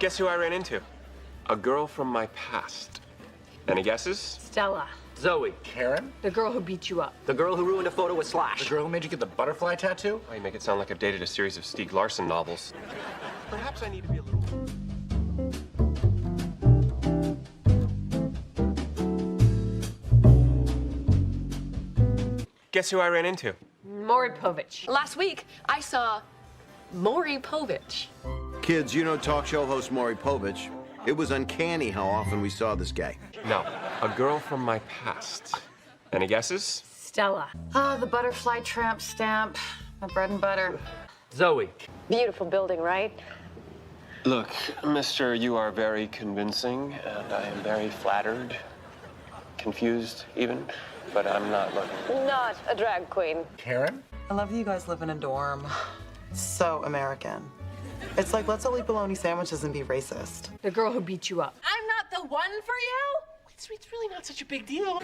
Guess who I ran into? A girl from my past. Any guesses? Stella. Zoey. Karen? The girl who beat you up. The girl who ruined a photo with Slash. The girl who made you get the butterfly tattoo? Oh, you make it sound like I've dated a series of Stieg Larsson novels. Perhaps I need to be a little... Guess who I ran into? Maury Povich. Last week, I saw Maury Povich. Kids, you know talk show host Maury Povich. It was uncanny how often we saw this guy. No, a girl from my past. Any guesses? Stella. Oh, the butterfly tramp stamp. My bread and butter. Zoey. Beautiful building, right? Look, mister, you are very convincing, and I am very flattered. Confused, even, but I'm not looking. Not a drag queen. Karen? I love that you guys live in a dorm. So American. It's like, let's all eat bologna sandwiches and be racist. The girl who beat you up. I'm not the one for you? It's really not such a big deal.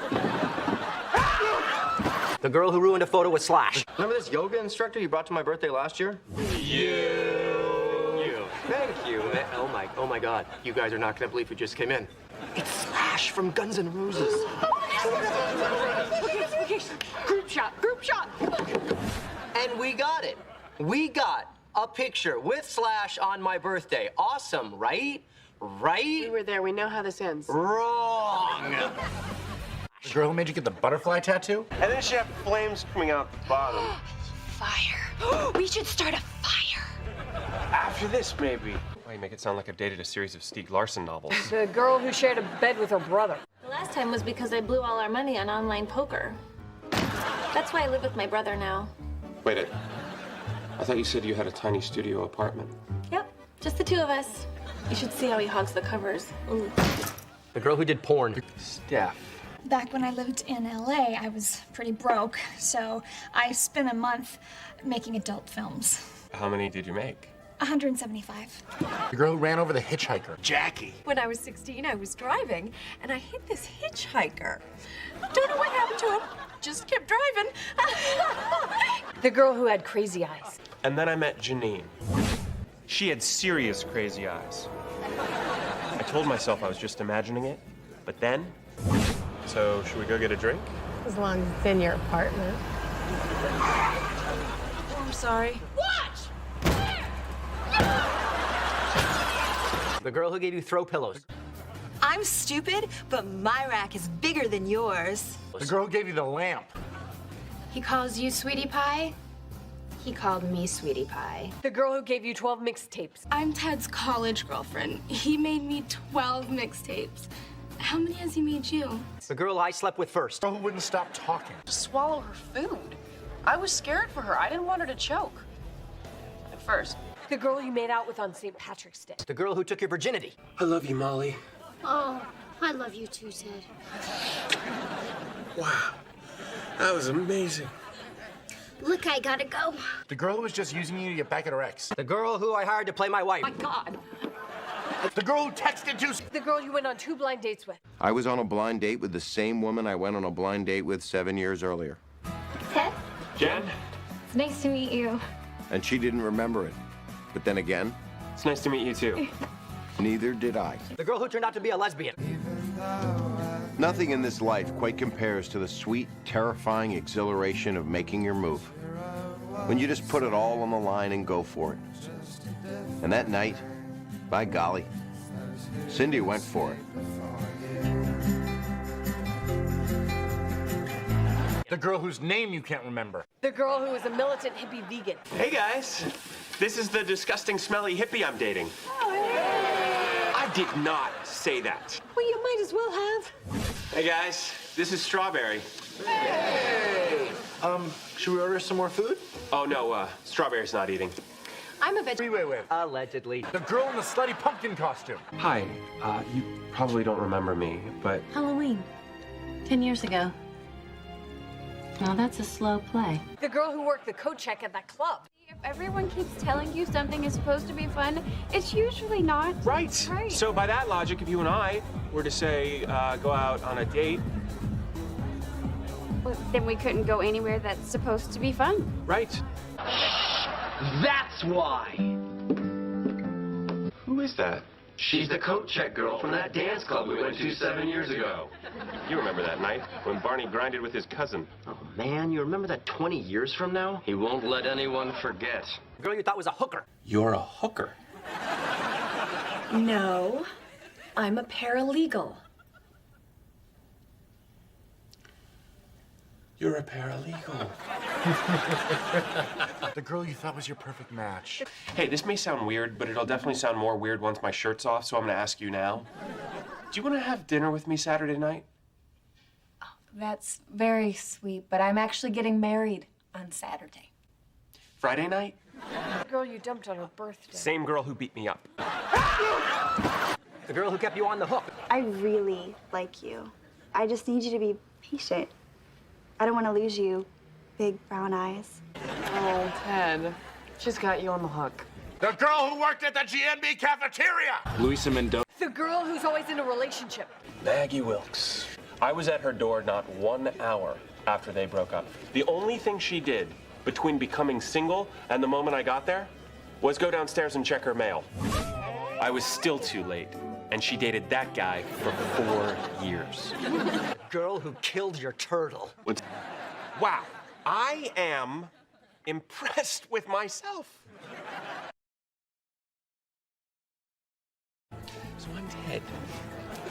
The girl who ruined a photo with Slash. Remember this yoga instructor you brought to my birthday last year? You. Thank you. Oh my God. You guys are not gonna believe who just came in. It's Slash from Guns N' Roses. Group shot, group shot. And we got it. We got a picture with Slash on my birthday. Awesome, right? Right? We were there. We know how this ends. Wrong. The girl who made you get the butterfly tattoo? And then she had flames coming out the bottom. Fire. We should start a fire. After this, maybe. Why, you make it sound like I've dated a series of Stieg Larsson novels. The girl who shared a bed with her brother. The last time was because I blew all our money on online poker. That's why I live with my brother now. Wait, I thought you said you had a tiny studio apartment. Yep, just the two of us. You should see how he hogs the covers. Ooh. The girl who did porn. Steph. Back when I lived in LA, I was pretty broke, so I spent a month making adult films. How many did you make? 175. The girl who ran over the hitchhiker. Jackie. When I was 16, I was driving, and I hit this hitchhiker. Don't know what happened to him. Just kept driving. The girl who had crazy eyes. And then I met Janine. She had serious crazy eyes. I told myself I was just imagining it, but then... So, should we go get a drink? As long as it's in your apartment. Oh, I'm sorry. Watch! The girl who gave you throw pillows. I'm stupid, but my rack is bigger than yours. The girl who gave you the lamp. He calls you Sweetie Pie. He called me Sweetie Pie. The girl who gave you 12 mixtapes. I'm Ted's college girlfriend. He made me 12 mixtapes. How many has he made you? The girl I slept with first. The girl who wouldn't stop talking. Swallow her food. I was scared for her. I didn't want her to choke. At first. The girl you made out with on St. Patrick's Day. The girl who took your virginity. I love you, Molly. Oh, I love you too, Ted. Wow, that was amazing. Look, I gotta go. The girl who was just using you to get back at her ex. The girl who I hired to play my wife. My God. The girl who texted you. The girl you went on 2 blind dates with. I was on a blind date with the same woman I went on a blind date with 7 years earlier. Ted? Jen? It's nice to meet you. And she didn't remember it. But then again, It's nice to meet you, too. neither did I. The girl who turned out to be a lesbian. Nothing in this life quite compares to the sweet, terrifying exhilaration of making your move. When you just put it all on the line and go for it. And that night, by golly, Cindy went for it. The girl whose name you can't remember. The girl who was a militant hippie vegan. Hey, guys. This is the disgusting, smelly hippie I'm dating. I did not say that. Well, you might as well have. Hey, guys. This is Strawberry. Hey! Should we order some more food? Oh, no, Strawberry's not eating. I'm a vegetarian. Wait. Allegedly. The girl in the slutty pumpkin costume. Hi. You probably don't remember me, but... Halloween. 10 years ago. Now that's a slow play. The girl who worked the coat check at that club. If everyone keeps telling you something is supposed to be fun, it's usually not. Right. Right. So by that logic, if you and I were to say, go out on a date... Well, then we couldn't go anywhere that's supposed to be fun. Right. That's why. Who is that? She's the coat check girl from that dance club we went to 7 years ago. You remember that night when Barney grinded with his cousin. Oh, man, you remember that 20 years from now? He won't let anyone forget. The girl you thought was a hooker. You're a hooker. No, I'm a paralegal. You're a paralegal. The girl you thought was your perfect match. Hey, this may sound weird, but it'll definitely sound more weird once my shirt's off, so I'm gonna ask you now. Do you want to have dinner with me Saturday night? That's very sweet, but I'm actually getting married on Saturday. Friday night? The girl you dumped on her birthday. Same girl who beat me up. The girl who kept you on the hook. I really like you. I just need you to be patient. I don't want to lose you, big brown eyes. Oh, Ted. She's got you on the hook. The girl who worked at the GNB cafeteria! Luisa Mendoza. The girl who's always in a relationship. Maggie Wilkes. I was at her door not 1 hour after they broke up. The only thing she did between becoming single and the moment I got there was go downstairs and check her mail. I was still too late, and she dated that guy for 4 years. Girl who killed your turtle. Wow, I am impressed with myself. So I'm Ted.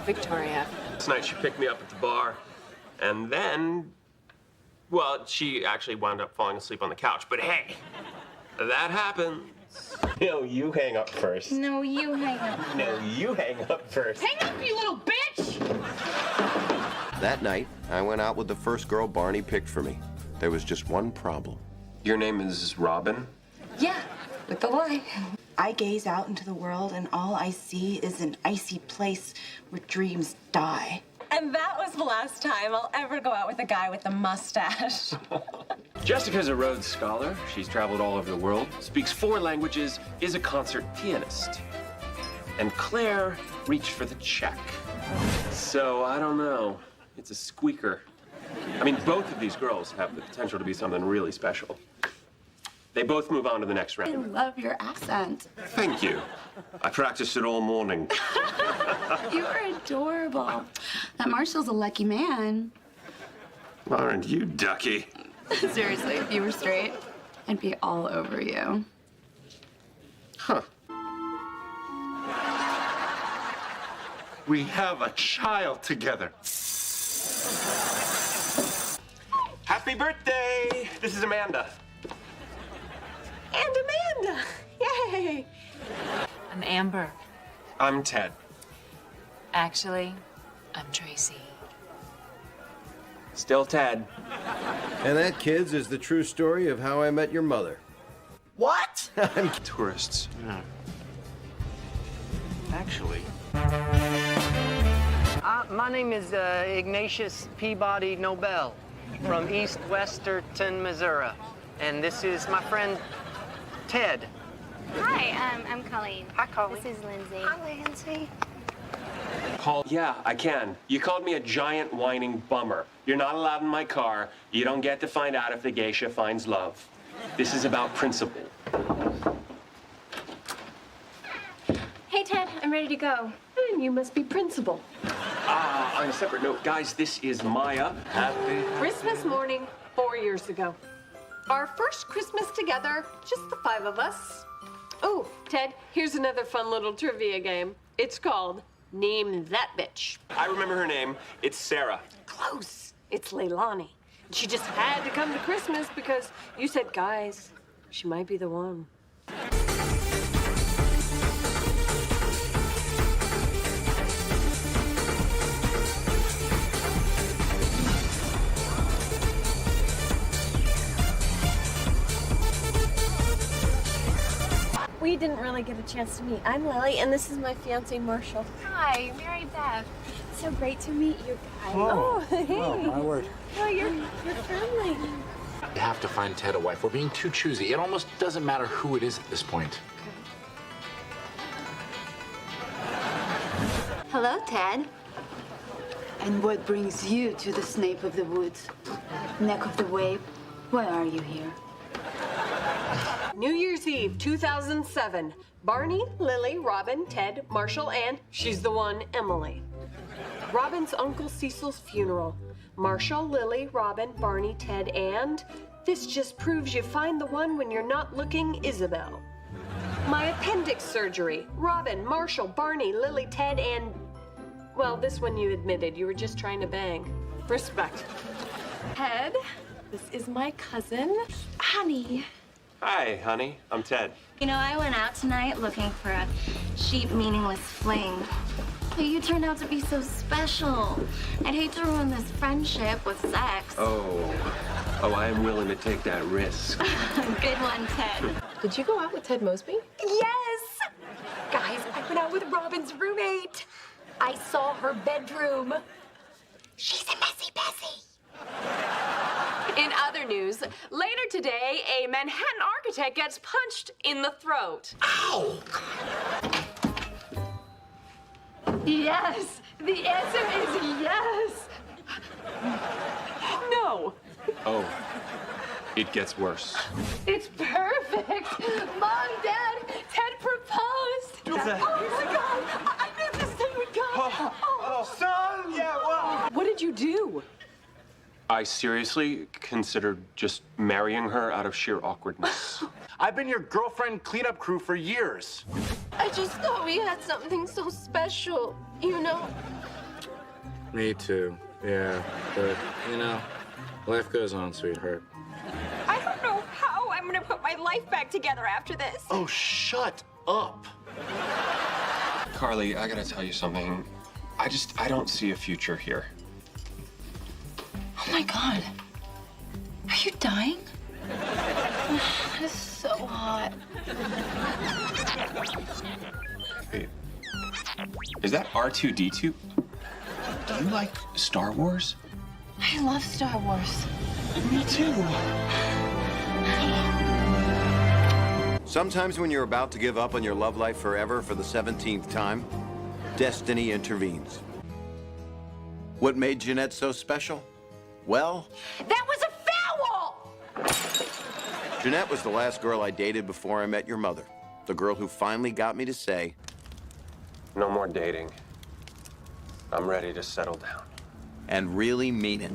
Victoria. Last night she picked me up at the bar, and then, well, she actually wound up falling asleep on the couch. But hey, that happens. No, you hang up first. No, you hang up. No, you hang up first. Hang up, you little bitch! That night, I went out with the first girl Barney picked for me. There was just one problem. Your name is Robin? Yeah, with the Y. I gaze out into the world and all I see is an icy place where dreams die. And that was the last time I'll ever go out with a guy with a mustache. Jessica's a Rhodes Scholar. She's traveled all over the world, speaks 4 languages, is a concert pianist. And Claire reached for the check. So, I don't know. It's a squeaker. I mean, both of these girls have the potential to be something really special. They both move on to the next round. I love your accent. Thank you. I practiced it all morning. You are adorable. That Marshall's a lucky man. Aren't you, ducky? Seriously, if you were straight, I'd be all over you. Huh. We have a child together. Happy birthday! This is Amanda. And Amanda! Yay! I'm Amber. I'm Ted. Actually, I'm Tracy. Still Ted. And that, kids, is the true story of how I met your mother. What? Tourists. Yeah. Actually. My name is Ignatius Peabody Nobel from East Westerton, Missouri. And this is my friend, Ted. Hi, I'm Colleen. Hi, Colleen. This is Lindsay. Hi, Lindsay. Yeah, I can. You called me a giant whining bummer. You're not allowed in my car. You don't get to find out if the geisha finds love. This is about principle. Hey, Ted, I'm ready to go. You must be principal. On a separate note, guys, this is Maya. Happy Christmas morning, 4 years ago. Our first Christmas together, just the 5 of us. Oh, Ted, here's another fun little trivia game. It's called Name That Bitch. I remember her name. It's Sarah. Close. It's Leilani. She just had to come to Christmas because you said, guys, she might be the one. We didn't really get a chance to meet. I'm Lily, and this is my fiance, Marshall. Hi, Mary Beth. So great to meet you guys. Oh, hey. oh, my word. Oh, you're friendly. You have to find Ted a wife. We're being too choosy. It almost doesn't matter who it is at this point. Hello, Ted. And what brings you to the Snape of the Woods? Neck of the wave? Why are you here? New Year's Eve, 2007. Barney, Lily, Robin, Ted, Marshall, and she's the one, Emily. Robin's Uncle Cecil's funeral. Marshall, Lily, Robin, Barney, Ted, and this just proves you find the one when you're not looking, Isabel. My appendix surgery. Robin, Marshall, Barney, Lily, Ted, and well, this one you admitted. You were just trying to bang. Respect. Ted, this is my cousin, Honey. Hi, honey. I'm Ted. You know, I went out tonight looking for a cheap, meaningless fling. But you turned out to be so special. I'd hate to ruin this friendship with sex. Oh, I am willing to take that risk. Good one, Ted. Did you go out with Ted Mosby? Yes! Guys, I went out with Robin's roommate. I saw her bedroom. She's a messy Bessie. In other news, later today, a Manhattan architect gets punched in the throat. Ow! Yes! The answer is yes! No! Oh, it gets worse. It's perfect! Mom, Dad, Ted proposed! Oh my God! I knew this thing would come! Son! Yeah, well. What did you do? I seriously considered just marrying her out of sheer awkwardness. I've been your girlfriend cleanup crew for years. I just thought we had something so special, you know? Me too. Yeah, but you know, life goes on, sweetheart. I don't know how I'm gonna put my life back together after this. Oh, shut up. Carly, I gotta tell you something. I don't see a future here. Oh my God. Are you dying? It's so hot. Wait. Is that R2-D2? Do you like Star Wars? I love Star Wars. Me too. Sometimes when you're about to give up on your love life forever for the 17th time, destiny intervenes. What made Jeanette so special? Well, That was a foul! Jeanette was the last girl I dated before I met your mother. The girl who finally got me to say, No more dating. I'm ready to settle down. and really mean it.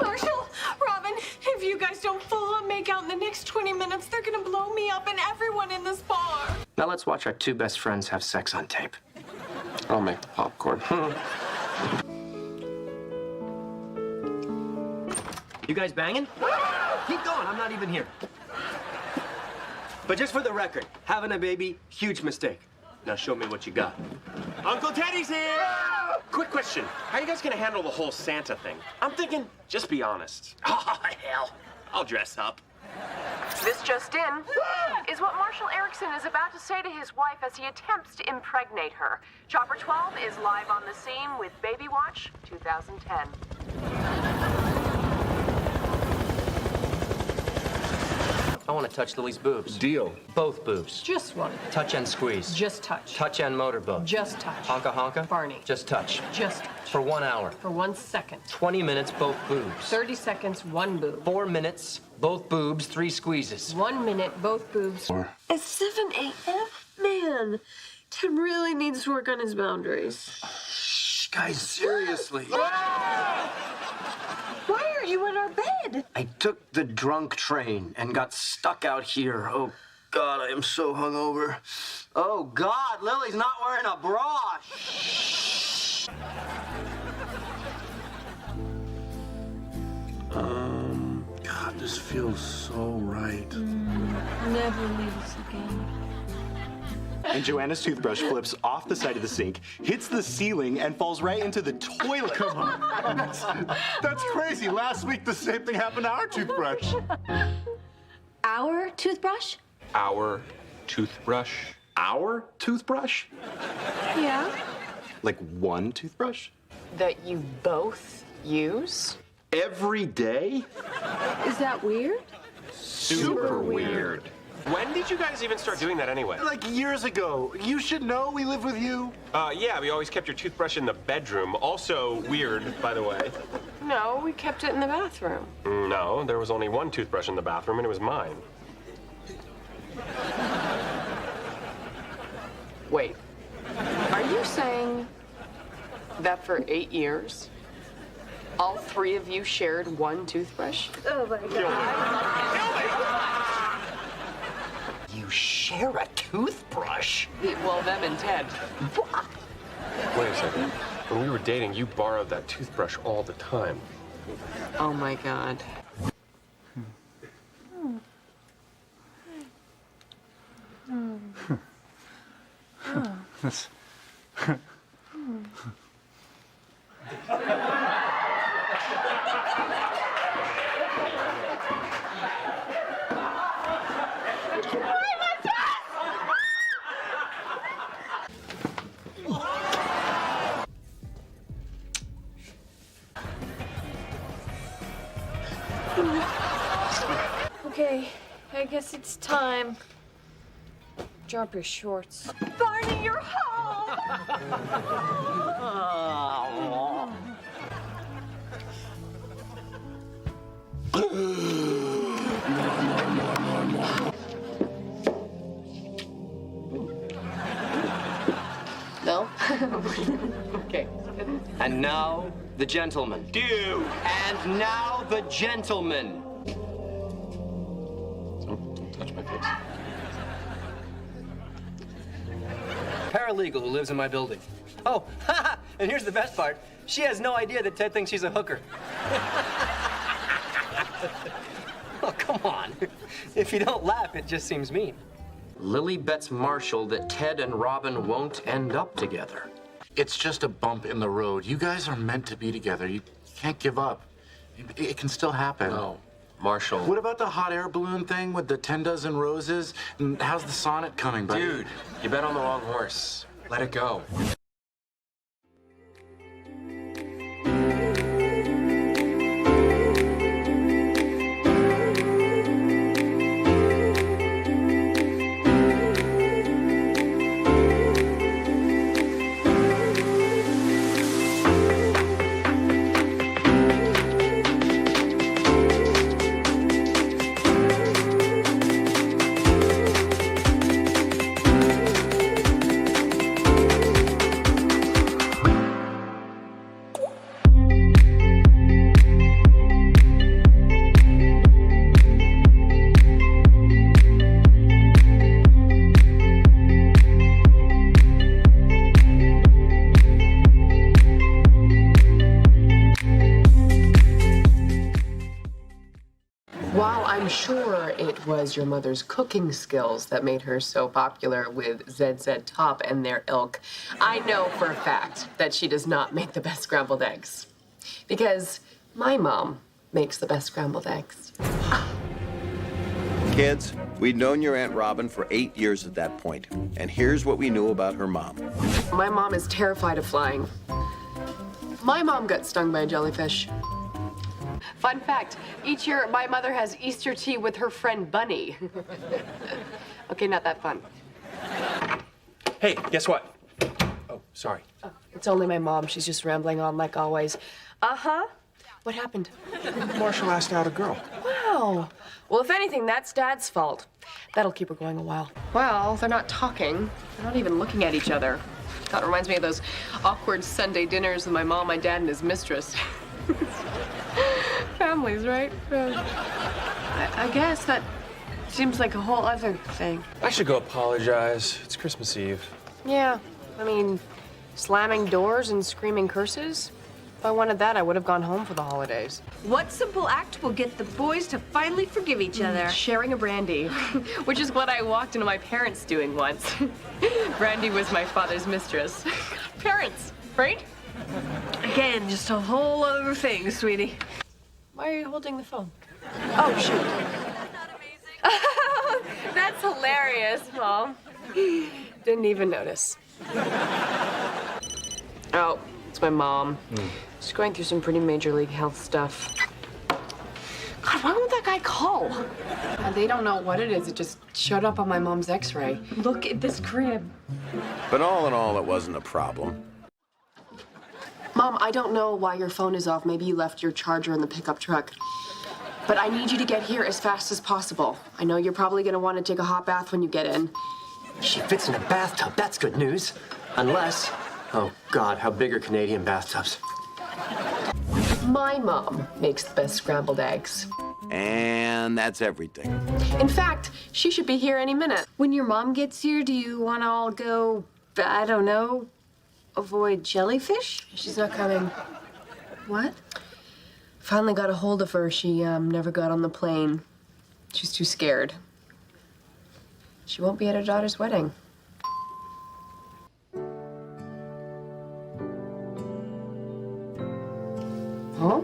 Marshall, Robin, if you guys don't full on make out in the next 20 minutes, they're gonna blow me up and everyone in this bar. Now let's watch our two best friends have sex on tape. I'll make the popcorn. You guys banging? Keep going, I'm not even here. But just for the record, having a baby, huge mistake. Now show me what you got. Uncle Teddy's here! Quick question. How are you guys gonna handle the whole Santa thing? I'm thinking, just be honest. Oh, hell. I'll dress up. This just in is what Marshall Erickson is about to say to his wife as he attempts to impregnate her. Chopper 12 is live on the scene with Baby Watch 2010. I want to touch Lily's boobs. Deal. Both boobs. Just one. Touch and squeeze. Just touch. Touch and motorboat. Just touch. Honka honka? Barney. Just touch. Just touch. For 1 hour. For 1 second. 20 minutes, both boobs. 30 seconds, one boob. 4 minutes, both boobs, 3 squeezes. 1 minute, both boobs. At 7 a.m.? Man, Ted really needs to work on his boundaries. Guys, seriously. Why are you in our bed? I took the drunk train and got stuck out here. Oh, God, I am so hungover. Oh, God, Lily's not wearing a bra. God, this This feels so right. Never leave us again. And Joanna's toothbrush flips off the side of the sink, hits the ceiling, and falls right into the toilet. Come on. That's crazy. Last week, the same thing happened to our toothbrush. Our toothbrush? Our toothbrush. Our toothbrush? Yeah. Like one toothbrush? That you both use? Every day? Is that weird? Super weird. When did you guys even start doing that anyway? Like years ago. You should know we live with you. Yeah, we always kept your toothbrush in the bedroom. Also weird, by the way. No, we kept it in the bathroom. No, there was only one toothbrush in the bathroom, and it was mine. Wait, are you saying that for 8 years, all 3 of you shared one toothbrush? Oh my God. You share a toothbrush? Well, them and Ted. Wait a second. When we were dating, you borrowed that toothbrush all the time. Oh my God. Okay, I guess it's time. Drop your shorts. Barney, you're home! No? Okay. And now, the gentleman. Dude! And now, the gentleman. Don't touch my face. Paralegal who lives in my building. Oh, and here's the best part. She has no idea that Ted thinks she's a hooker. Oh, come on. If you don't laugh, it just seems mean. Lily bets Marshall that Ted and Robin won't end up together. It's just a bump in the road. You guys are meant to be together. You can't give up. It can still happen. No. Marshall. What about the hot air balloon thing with the 10 dozen roses? And how's the sonnet coming, buddy? Dude, you bet on the wrong horse. Let it go. While I'm sure it was your mother's cooking skills that made her so popular with ZZ Top and their ilk, I know for a fact that she does not make the best scrambled eggs. Because my mom makes the best scrambled eggs. Kids, we'd known your Aunt Robin for 8 years at that point, and here's what we knew about her mom. My mom is terrified of flying. My mom got stung by a jellyfish. Fun fact, each year my mother has Easter tea with her friend Bunny. Okay, not that fun. Hey, guess what? Oh, sorry. Oh, it's only my mom. She's just rambling on like always. Uh-huh. What happened? Marshall asked out a girl. Wow. Well, if anything, that's Dad's fault. That'll keep her going a while. Well, they're not talking. They're not even looking at each other. That reminds me of those awkward Sunday dinners with my mom, my dad, and his mistress. Families, right? I guess that seems like a whole other thing. I should go apologize. It's Christmas Eve. Yeah, I mean, slamming doors and screaming curses? If I wanted that, I would have gone home for the holidays. What simple act will get the boys to finally forgive each other? Sharing a brandy, which is what I walked into my parents doing once. Brandy was my father's mistress. Parents, right? Again, just a whole other thing, sweetie. Why are you holding the phone? Oh, shoot. That's hilarious, Mom. Didn't even notice. Oh, it's my mom. She's going through some pretty major league health stuff. God, why won't that guy call? They don't know what it is. It just showed up on my mom's x-ray. Look at this crib. But all in all, it wasn't a problem. Mom, I don't know why your phone is off. Maybe you left your charger in the pickup truck. But I need you to get here as fast as possible. I know you're probably going to want to take a hot bath when you get in. She fits in a bathtub. That's good news. Unless, oh God, how big are Canadian bathtubs? My mom makes the best scrambled eggs. And that's everything. In fact, she should be here any minute. When your mom gets here, do you want to all go, I don't know, avoid jellyfish? She's not coming. What? Finally got a hold of her. She never got on the plane. She's too scared. She won't be at her daughter's wedding. Huh?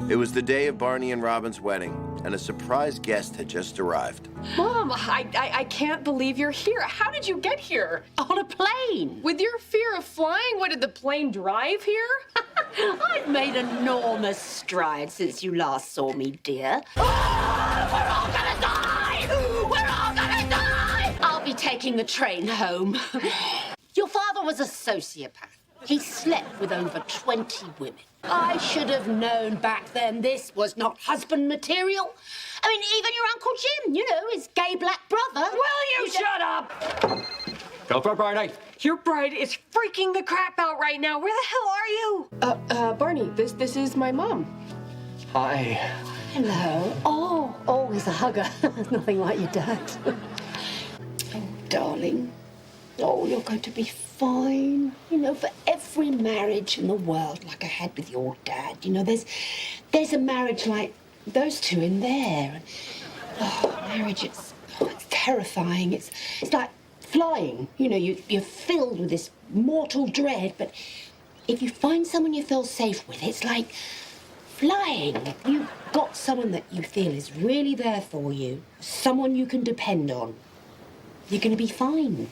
It was the day of Barney and Robin's wedding, and a surprise guest had just arrived. Mom, I can't believe you're here. How did you get here? On a plane. With your fear of flying, what, did the plane drive here? I've made enormous strides since you last saw me, dear. Oh, we're all gonna die! We're all gonna die! I'll be taking the train home. Your father was a sociopath. He slept with over 20 women. I should have known back then this was not husband material. I mean, even your Uncle Jim, you know, his gay black brother. Will you shut up? Go for it, Barney. Your bride is freaking the crap out right now. Where the hell are you? Barney, this is my mom. Hi. Hello. Oh, always a hugger. Nothing like your dad. Oh, darling. Oh, you're going to be fine. You know, for every marriage in the world, like I had with your dad, you know, there's a marriage like those two in there. And, oh, marriage, it's terrifying. It's like flying. You know, you're filled with this mortal dread, but if you find someone you feel safe with, it's like flying. You've got someone that you feel is really there for you, someone you can depend on. You're going to be fine.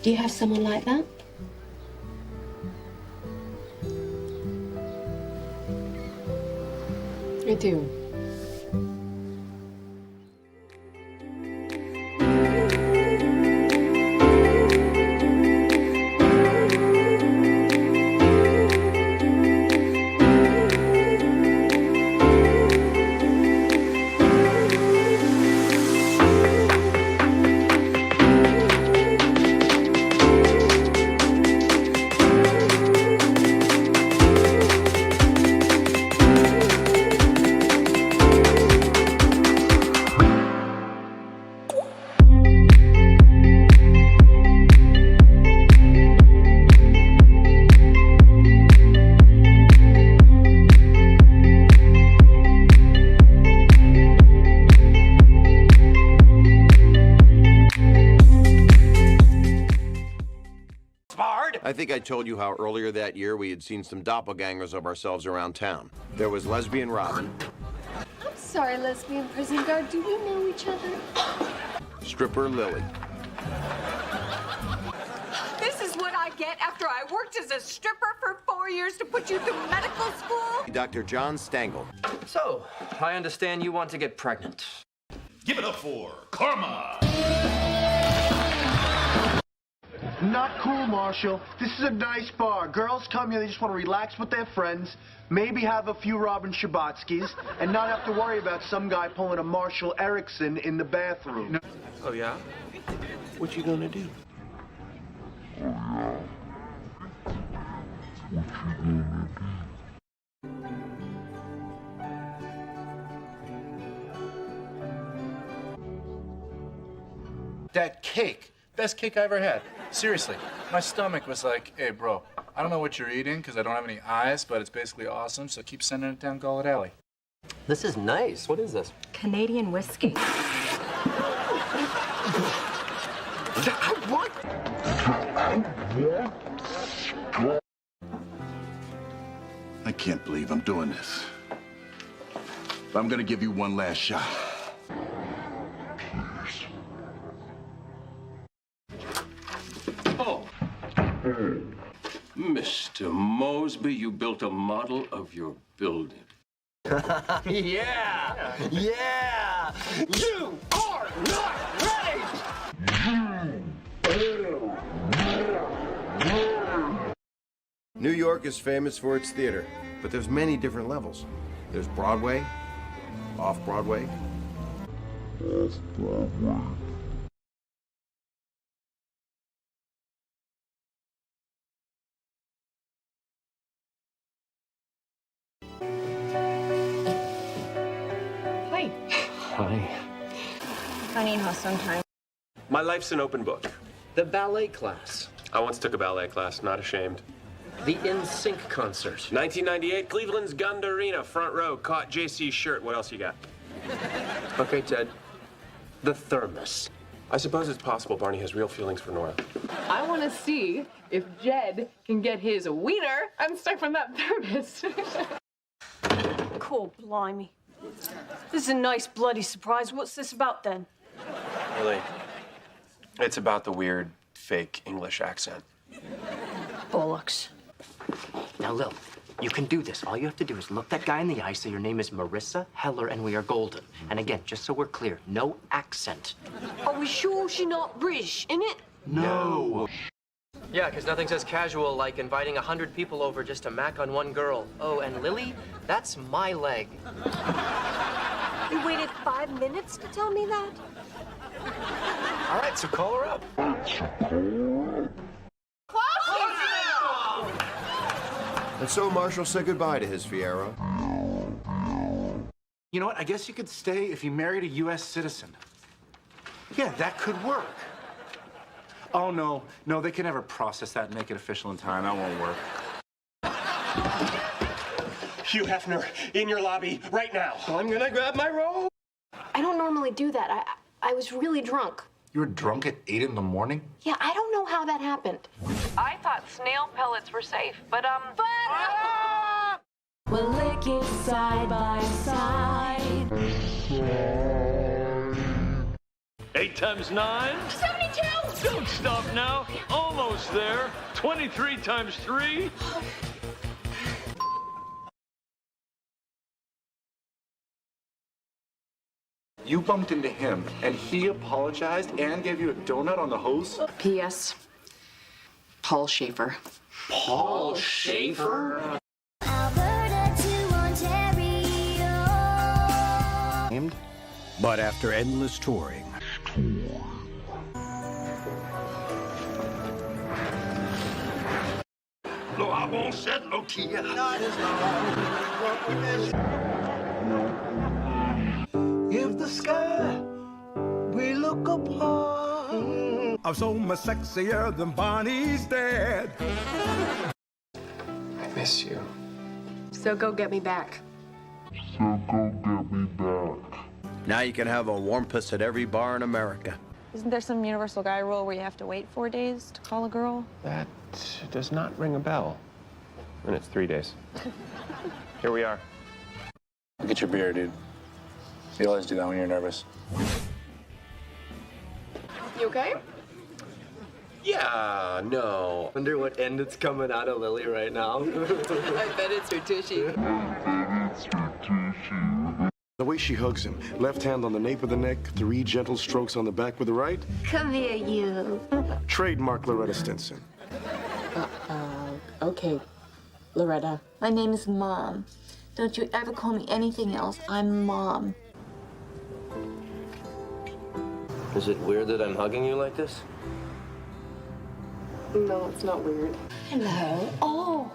Do you have someone like that? I do. I think I told you how earlier that year we had seen some doppelgangers of ourselves around town. There was Lesbian Robin. I'm sorry, lesbian prison guard. Do we know each other? Stripper Lily. This is what I get after I worked as a stripper for 4 years to put you through medical school? Dr. John Stangl. So, I understand you want to get pregnant. Give it up for Karma! Not cool, Marshall. This is a nice bar. Girls come here, they just want to relax with their friends, maybe have a few Robin Shabatskis, and not have to worry about some guy pulling a Marshall Erickson in the bathroom. Oh, yeah? What you gonna do? That cake. Best cake I ever had. Seriously. My stomach was like, hey, bro, I don't know what you're eating because I don't have any eyes, but it's basically awesome, so keep sending it down Gullet Alley. This is nice. What is this? Canadian whiskey. What? I can't believe I'm doing this. But I'm gonna give you one last shot. Oh. Mr. Mosby, you built a model of your building. Yeah! Yeah! You are not ready! New York is famous for its theater, but there's many different levels. There's Broadway, off-Broadway. Hi. Hi. I need help sometime. My life's an open book. The ballet class. I once took a ballet class, not ashamed. The In-Sync concert. 1998, Cleveland's Gunda Arena, front row, caught JC's shirt. What else you got? Okay, Ted. The thermos. I suppose it's possible Barney has real feelings for Nora. I want to see if Jed can get his wiener unstuck from that thermos. Cool, blimey. This is a nice bloody surprise. What's this about then? Really? It's about the weird, fake English accent. Bollocks. Now, Lil, you can do this. All you have to do is look that guy in the eye, say your name is Marissa Heller and we are golden. And again, just so we're clear, no accent. Are we sure she's not British, innit? No. Yeah, because nothing's as casual like inviting 100 people over just to mac on one girl. Oh, and Lily, that's my leg. You waited 5 minutes to tell me that? All right, so call her up. And so Marshall said goodbye to his Fiero. You know what? I guess you could stay if you married a U.S. citizen. Yeah, that could work. Oh, no. No, they can never process that and make it official in time. That won't work. Hugh Hefner, in your lobby, right now. I'm gonna grab my robe. I don't normally do that. I was really drunk. You were drunk at 8 in the morning? Yeah, I don't know how that happened. I thought snail pellets were safe, but We'll lick it side by side. 8 times 9? 72! Don't stop now. Almost there. 23 times 3? You bumped into him, and he apologized and gave you a donut on the hose? P.S. Paul Schaefer. Paul Schaefer? But after endless touring, No, I won't set low key. if the sky we look upon, I'm so much sexier than Bonnie's dad. I miss you. So go get me back. Now you can have a warm puss at every bar in America. Isn't there some universal guy rule where you have to wait 4 days to call a girl? That does not ring a bell. And it's 3 days. Here we are. Look at your beer, dude. You always do that when you're nervous. You okay? Yeah, no. Wonder what end it's coming out of Lily right now. I bet it's her tushy. The way she hugs him, left hand on the nape of the neck, 3 gentle strokes on the back with the right. Come here, you. Trademark Loretta Stinson. Okay, Loretta. My name is Mom. Don't you ever call me anything else. I'm Mom. Is it weird that I'm hugging you like this? No, it's not weird. Hello. Oh.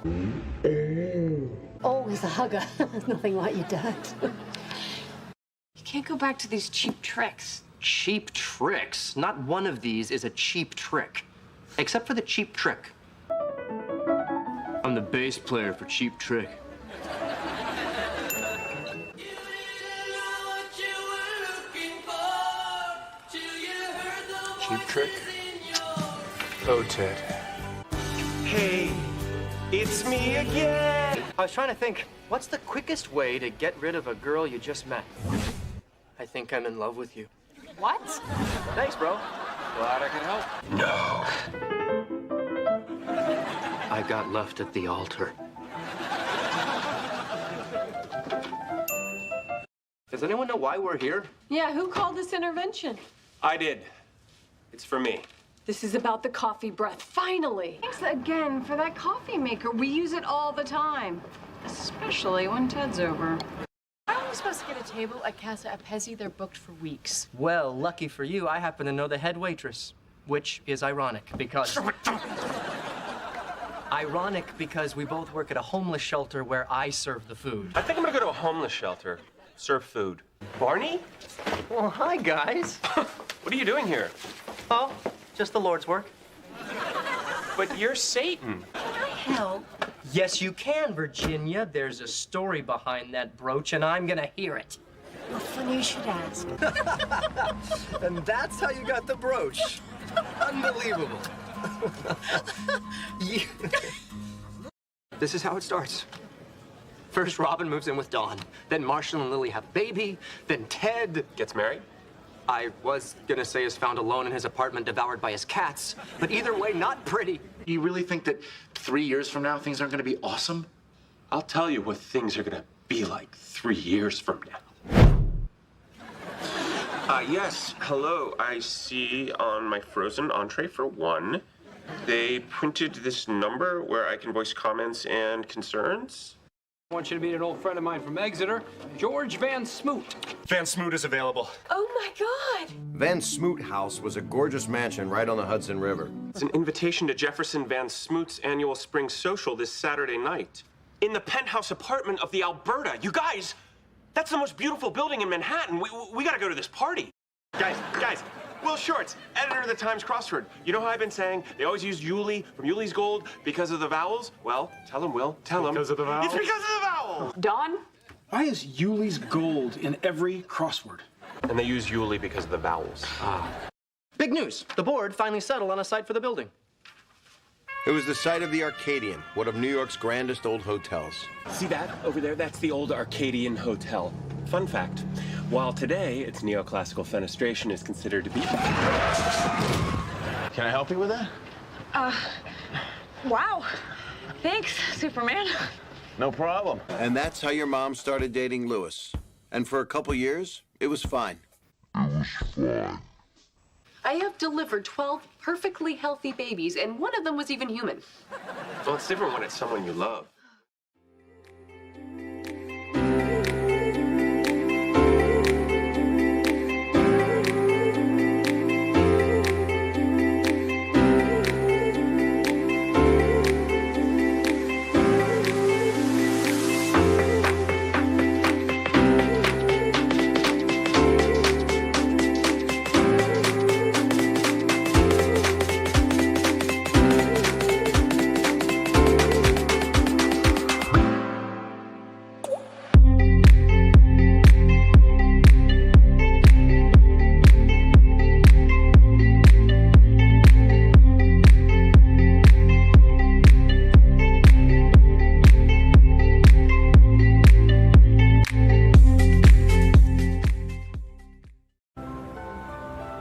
Always a hugger. Nothing like your dad. You can't go back to these cheap tricks. Cheap tricks? Not one of these is a cheap trick. Except for the cheap trick. I'm the bass player for Cheap Trick. Cheap Trick? Oh, Ted. Hey, it's me again. I was trying to think, what's the quickest way to get rid of a girl you just met? I think I'm in love with you. What? Thanks, bro. Glad I could help. No. I got left at the altar. Does anyone know why we're here? Yeah, who called this intervention? I did. It's for me. This is about the coffee breath, finally. Thanks again for that coffee maker. We use it all the time, especially when Ted's over. How are we supposed to get a table at Casa Apesi? They're booked for weeks. Well, lucky for you, I happen to know the head waitress, which is ironic because... Ironic because we both work at a homeless shelter where I serve the food. I think I'm gonna go to a homeless shelter. Serve food. Barney? Well, hi, guys. What are you doing here? Oh, just the Lord's work. But you're Satan. Help. Yes, you can, Virginia. There's a story behind that brooch, and I'm gonna hear it. Well, funny you should ask. And that's how you got the brooch. Unbelievable. This is how it starts. First, Robin moves in with Dawn. Then Marshall and Lily have a baby. Then Ted gets married. I was gonna say is found alone in his apartment, devoured by his cats. But either way, not pretty. You really think that 3 years from now things aren't going to be awesome? I'll tell you what things are gonna be like 3 years from now. Yes, hello. I see on my frozen entree for one, they printed this number where I can voice comments and concerns. I want you to meet an old friend of mine from Exeter, George Van Smoot. Van Smoot is available. Oh my God! Van Smoot House was a gorgeous mansion right on the Hudson River. It's an invitation to Jefferson Van Smoot's annual spring social this Saturday night. In the penthouse apartment of the Alberta. You guys, that's the most beautiful building in Manhattan. We gotta go to this party. Guys, Will Shorts, editor of the Times Crossword. You know how I've been saying they always use Yulee from Yulee's Gold because of the vowels? Well, tell him, Will. Tell him. Because of the vowels? It's because of the vowels! Dawn? Why is Yulee's Gold in every crossword? And they use Yulee because of the vowels. Big news. The board finally settled on a site for the building. It was the site of the Arcadian, one of New York's grandest old hotels. See that over there? That's the old Arcadian Hotel. Fun fact, while today its neoclassical fenestration is considered to be... Can I help you with that? Wow. Thanks, Superman. No problem. And that's how your mom started dating Louis. And for a couple years, it was fine. I have delivered 12 perfectly healthy babies, and one of them was even human. Well, it's different when it's someone you love.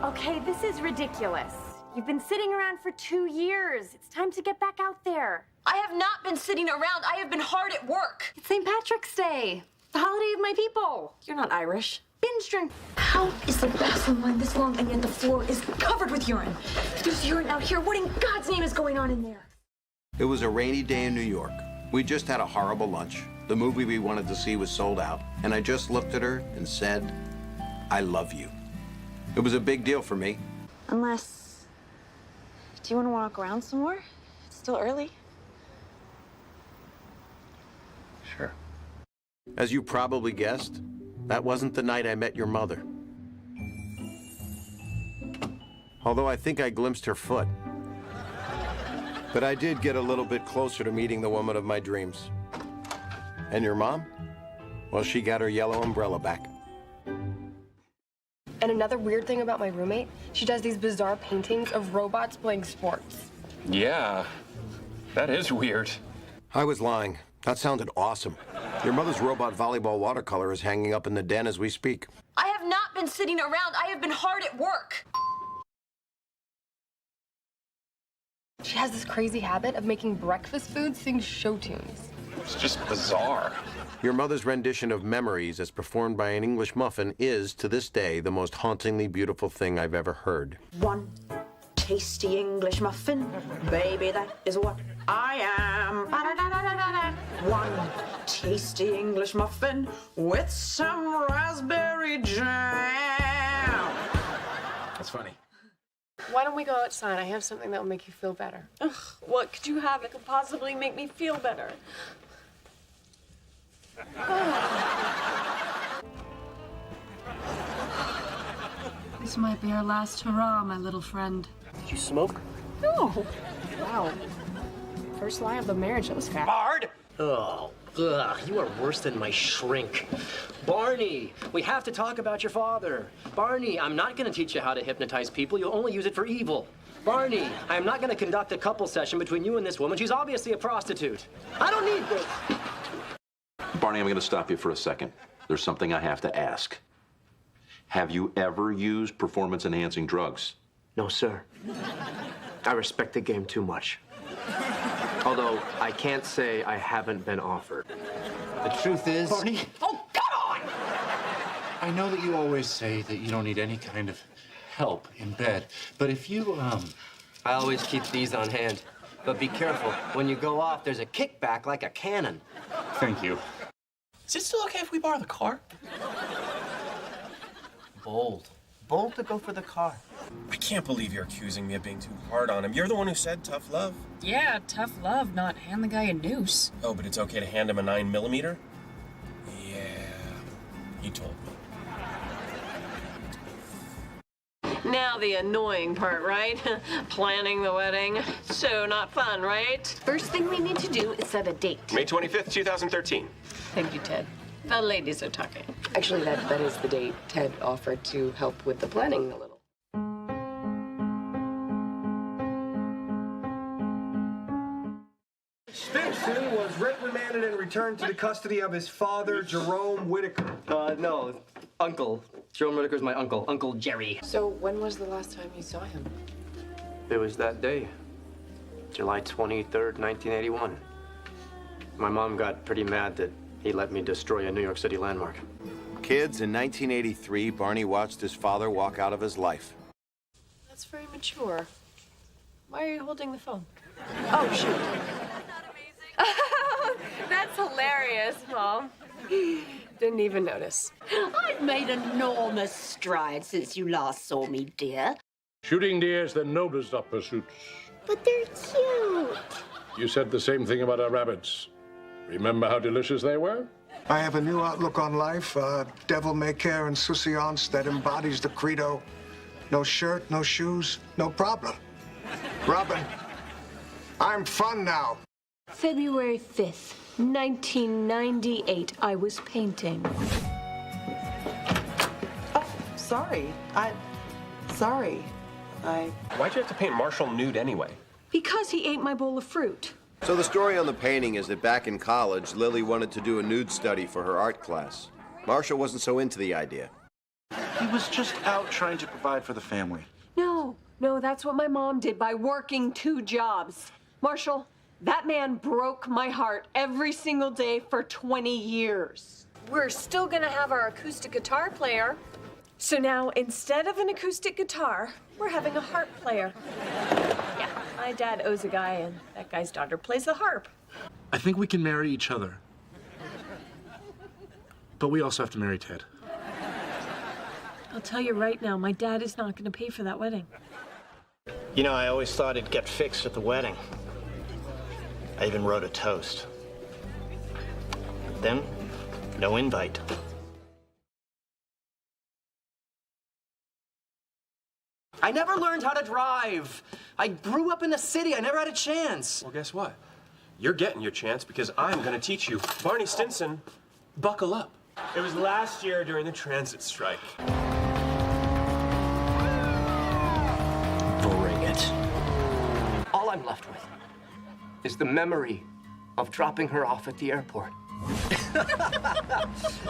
Okay, this is ridiculous. You've been sitting around for 2 years. It's time to get back out there. I have not been sitting around. I have been hard at work. It's St. Patrick's Day, the holiday of my people. You're not Irish. Binge drink. How is the bathroom line this long and yet the floor is covered with urine? There's urine out here. What in God's name is going on in there? It was a rainy day in New York. We just had a horrible lunch. The movie we wanted to see was sold out. And I just looked at her and said, I love you. It was a big deal for me. Unless, do you want to walk around some more? It's still early. Sure. As you probably guessed, that wasn't the night I met your mother. although I think I glimpsed her foot. But I did get a little bit closer to meeting the woman of my dreams. And your mom? Well, she got her yellow umbrella back. And another weird thing about my roommate, she does these bizarre paintings of robots playing sports. Yeah, that is weird. I was lying. That sounded awesome. Your mother's robot volleyball watercolor is hanging up in the den as we speak. I have not been sitting around. I have been hard at work. She has this crazy habit of making breakfast food sing show tunes. It's just bizarre. Your mother's rendition of Memories as performed by an English muffin is, to this day, the most hauntingly beautiful thing I've ever heard. One tasty English muffin, baby, that is what I am. One tasty English muffin with some raspberry jam. That's funny. Why don't we go outside? I have something that will make you feel better. Ugh, what could you have that could possibly make me feel better? This might be our last hurrah, my little friend. Did you smoke? No. Wow. First lie of the marriage, that was fast. Bard! Oh, ugh, you are worse than my shrink. Barney, we have to talk about your father. Barney, I'm not going to teach you how to hypnotize people. You'll only use it for evil. Barney, I'm not going to conduct a couple session between you and this woman. She's obviously a prostitute. I don't need this. Barney, I'm going to stop you for a second. There's something I have to ask. Have you ever used performance-enhancing drugs? No, sir. I respect the game too much. Although, I can't say I haven't been offered. The truth is... Barney! Oh, come on! I know that you always say that you don't need any kind of help in bed, but if you, I always keep these on hand. But be careful. When you go off, there's a kickback like a cannon. Thank you. Is it still okay if we borrow the car? Bold. Bold to go for the car. I can't believe you're accusing me of being too hard on him. You're the one who said tough love. Yeah, tough love, not hand the guy a noose. Oh, but it's okay to hand him a 9mm? Yeah, he told me. Now the annoying part, right? Planning the wedding. So not fun, right? First thing we need to do is set a date. May 25th, 2013. Thank you, Ted. The ladies are talking. Actually, that is the date Ted offered to help with the planning a little. Stinson was reprimanded and returned to the custody of his father, Jerome Whitaker. No, Uncle. Jerome Whitaker's my uncle, Uncle Jerry. So when was the last time you saw him? It was that day, July 23rd, 1981. My mom got pretty mad that he let me destroy a New York City landmark. Kids, in 1983, Barney watched his father walk out of his life. That's very mature. Why are you holding the phone? Oh, shoot. That's hilarious, Mom. Didn't even notice. I've made enormous strides since you last saw me, dear. Shooting deer is the noblest of pursuits. But they're cute. You said the same thing about our rabbits. Remember how delicious they were? I have a new outlook on life, devil-may-care insouciance that embodies the credo. No shirt, no shoes, no problem. Robin, I'm fun now. February 5th, 1998, I was painting. Sorry. Sorry. Why'd you have to paint Marshall nude anyway? Because he ate my bowl of fruit. So the story on the painting is that back in college, Lily wanted to do a nude study for her art class. Marshall wasn't so into the idea. He was just out trying to provide for the family. No, that's what my mom did by working 2 jobs. Marshall, that man broke my heart every single day for 20 years. We're still gonna have our acoustic guitar player. So now, instead of an acoustic guitar, we're having a harp player. Yeah, my dad owes a guy, and that guy's daughter plays the harp. I think we can marry each other. But we also have to marry Ted. I'll tell you right now, my dad is not gonna pay for that wedding. You know, I always thought it'd get fixed at the wedding. I even wrote a toast. Then, no invite. I never learned how to drive. I grew up in the city. I never had a chance. Well, guess what? You're getting your chance because I'm going to teach you. Barney Stinson, buckle up. It was last year during the transit strike. Bring it. All I'm left with is the memory of dropping her off at the airport.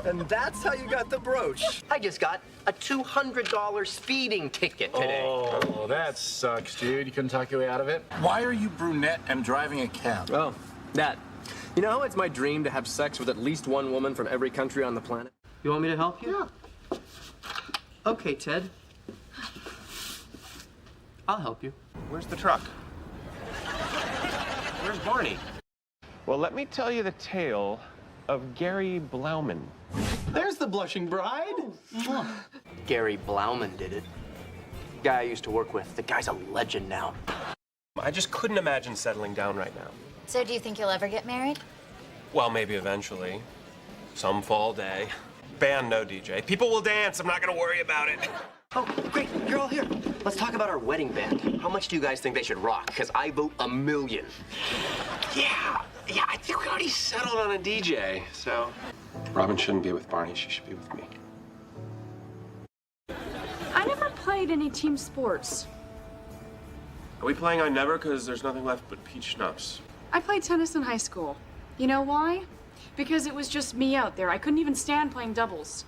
And that's how you got the brooch. I just got a $200 speeding ticket today. Oh, that sucks, dude. You couldn't talk your way out of it? Why are you brunette and driving a cab? Oh, that. You know, it's my dream to have sex with at least one woman from every country on the planet. You want me to help you? Yeah. Okay, Ted. I'll help you. Where's the truck? Where's Barney? Well, let me tell you the tale of Gary Blauman. There's the blushing bride. Gary Blauman did it. Guy I used to work with. The guy's a legend now. I just couldn't imagine settling down right now. So do you think you'll ever get married? Well, maybe eventually. Some fall day. Band, no DJ. People will dance. I'm not going to worry about it. Oh, great. You're all here. Let's talk about our wedding band. How much do you guys think they should rock? Because I vote $1 million. Yeah, I think we already settled on a DJ, so. Robin shouldn't be with Barney. She should be with me. I never played any team sports. Are we playing I Never? Because there's nothing left but peach schnapps. I played tennis in high school. You know why? Because it was just me out there. I couldn't even stand playing doubles.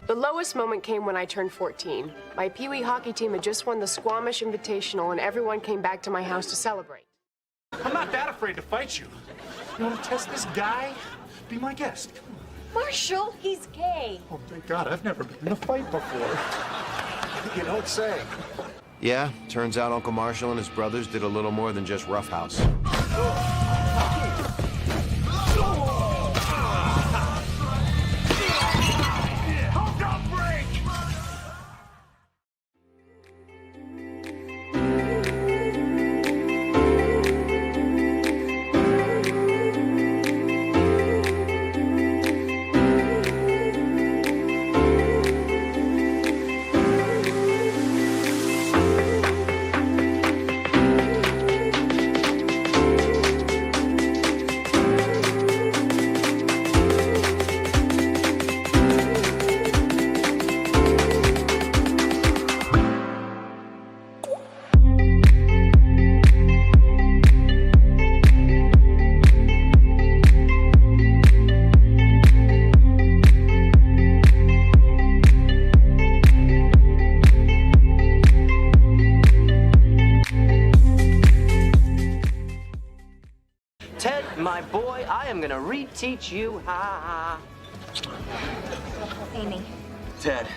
The lowest moment came when I turned 14. My Pee Wee hockey team had just won the Squamish Invitational, and everyone came back to my house to celebrate. I'm not that afraid to fight you. You want to test this guy? Be my guest. Marshall, he's gay. Oh, thank God, I've never been in a fight before. You don't say. Yeah, turns out Uncle Marshall and his brothers did a little more than just roughhouse. Ted, my boy, I am gonna reteach you how. Amy. Ted.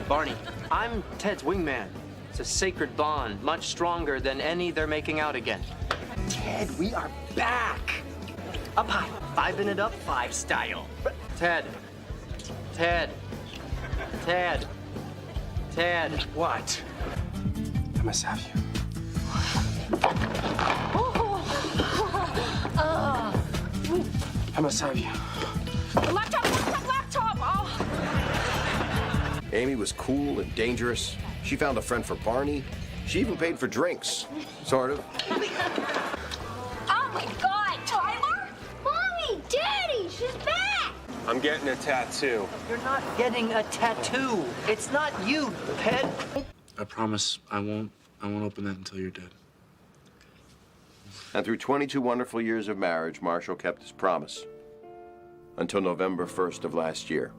Barney, I'm Ted's wingman. It's a sacred bond, much stronger than any they're making out again. Ted, we are back. Up high, 5-minute up, 5 style. Ted. Ted. Ted. Ted. What? I must have you. I must have you. Laptop! Oh. Amy was cool and dangerous. She found a friend for Barney. She even paid for drinks. Sort of. Oh my God, Tyler! Mommy, Daddy, she's back! I'm getting a tattoo. You're not getting a tattoo. It's not you, Ted. I promise I won't open that until you're dead. And through 22 wonderful years of marriage, Marshall kept his promise. Until November 1st of last year.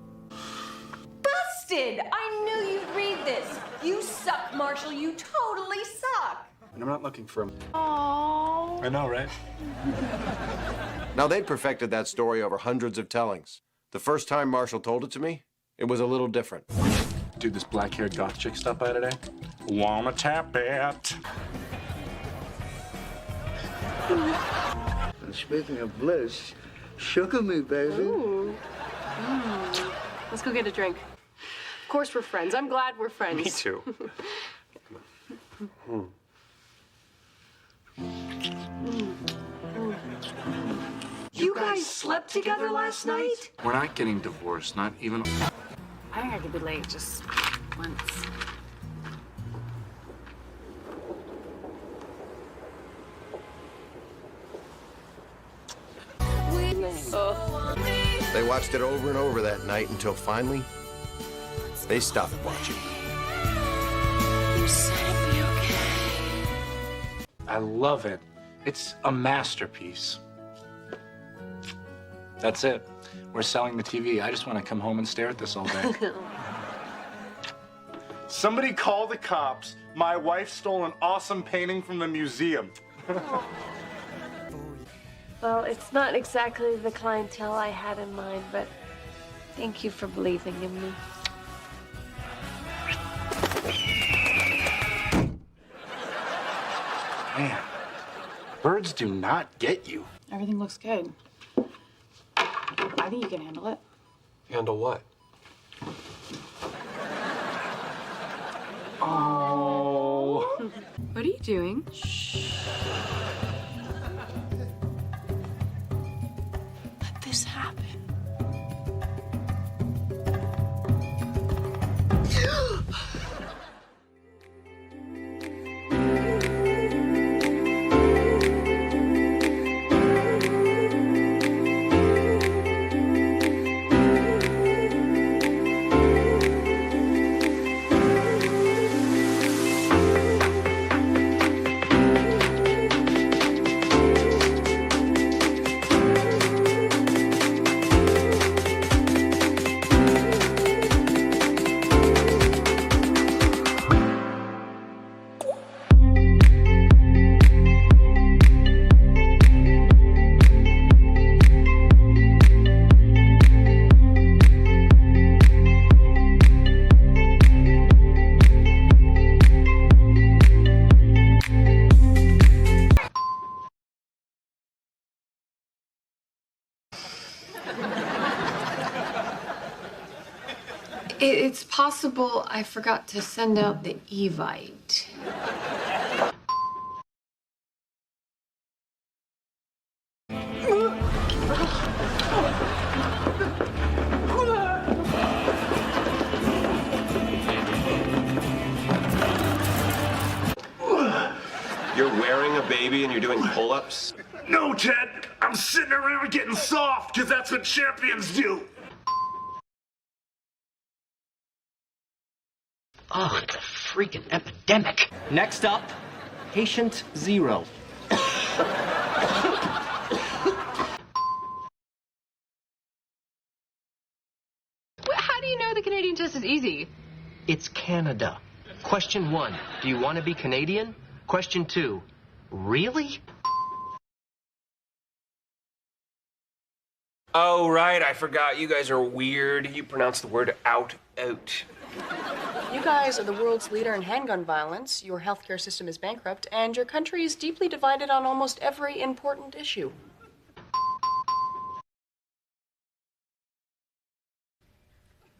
Busted! I knew you'd read this. You suck, Marshall. You totally suck. And I'm not looking for him. Oh. I know, right? Now, they'd perfected that story over hundreds of tellings. The first time Marshall told it to me, it was a little different. Dude, this black-haired goth chick stopped by today. Wanna tap it? And speaking of bliss, sugar me, baby. Ooh. Let's go get a drink. Of course we're friends. I'm glad we're friends. Me too. You guys slept together last night? We're not getting divorced, not even. I think I could be late. Just once. They watched it over and over that night until finally they stopped watching. You said it'd be okay. I love it. It's a masterpiece. That's it. We're selling the TV. I just want to come home and stare at this all day. Somebody call the cops. My wife stole an awesome painting from the museum. Well, it's not exactly the clientele I had in mind, but thank you for believing in me. Man, birds do not get you. Everything looks good. I think you can handle it. Handle what? Oh. What are you doing? Let this happen. It's possible I forgot to send out the Evite. You're wearing a baby and you're doing pull-ups? No, Ted. I'm sitting around getting soft because that's what champions do. Oh, it's a freaking epidemic. Next up, patient 0. How do you know the Canadian test is easy? It's Canada. Question 1, do you want to be Canadian? Question 2, really? Oh, right, I forgot. You guys are weird. You pronounce the word out. You guys are the world's leader in handgun violence, your healthcare system is bankrupt, and your country is deeply divided on almost every important issue.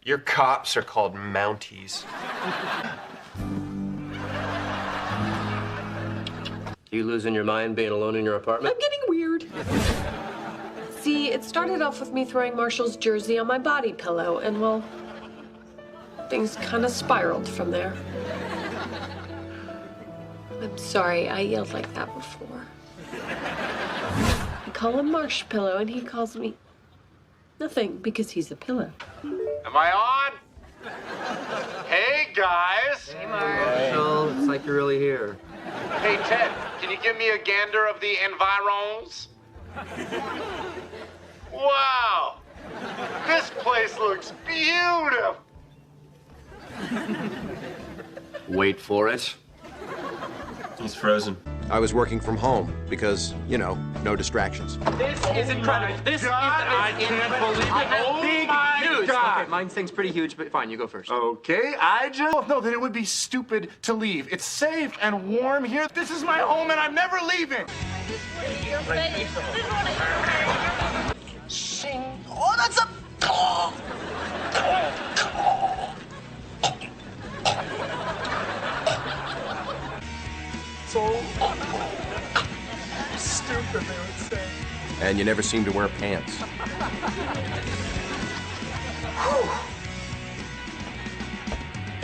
Your cops are called Mounties. You losing your mind being alone in your apartment? I'm getting weird. See, it started off with me throwing Marshall's jersey on my body pillow, and well, things kind of spiraled from there. I'm sorry, I yelled like that before. I call him Marsh Pillow, and he calls me nothing because he's a pillow. Am I on? Hey, guys. Hey, Marshall, it's like you're really here. Hey, Ted, can you give me a gander of the environs? Wow. This place looks beautiful. Wait for it. He's frozen. I was working from home because, you know, no distractions. This is incredible. This is I can't believe it. Oh big my news. God. Okay, mine thing's pretty huge, but fine, you go first. Okay, No, then it would be stupid to leave. It's safe and warm here. This is my home and I'm never leaving. Sing. Oh, that's a... So stupid, they would say. And you never seem to wear pants.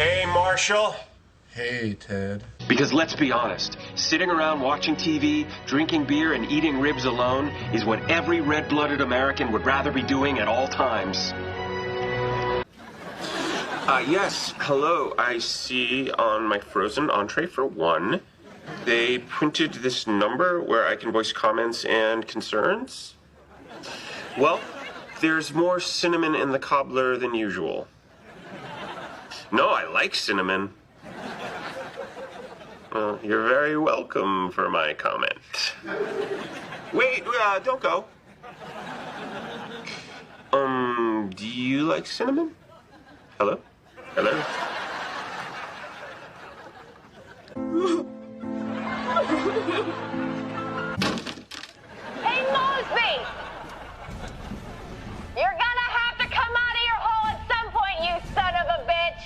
Hey, Marshall. Hey, Ted. Because let's be honest, sitting around watching TV, drinking beer, and eating ribs alone is what every red-blooded American would rather be doing at all times. Yes, hello. I see on my frozen entree for one, they printed this number where I can voice comments and concerns. Well, there's more cinnamon in the cobbler than usual. No, I like cinnamon. Well, you're very welcome for my comment. Wait, don't go. Do you like cinnamon? Hello? Hello? Hey, Mosby! You're gonna have to come out of your hole at some point, you son of a bitch!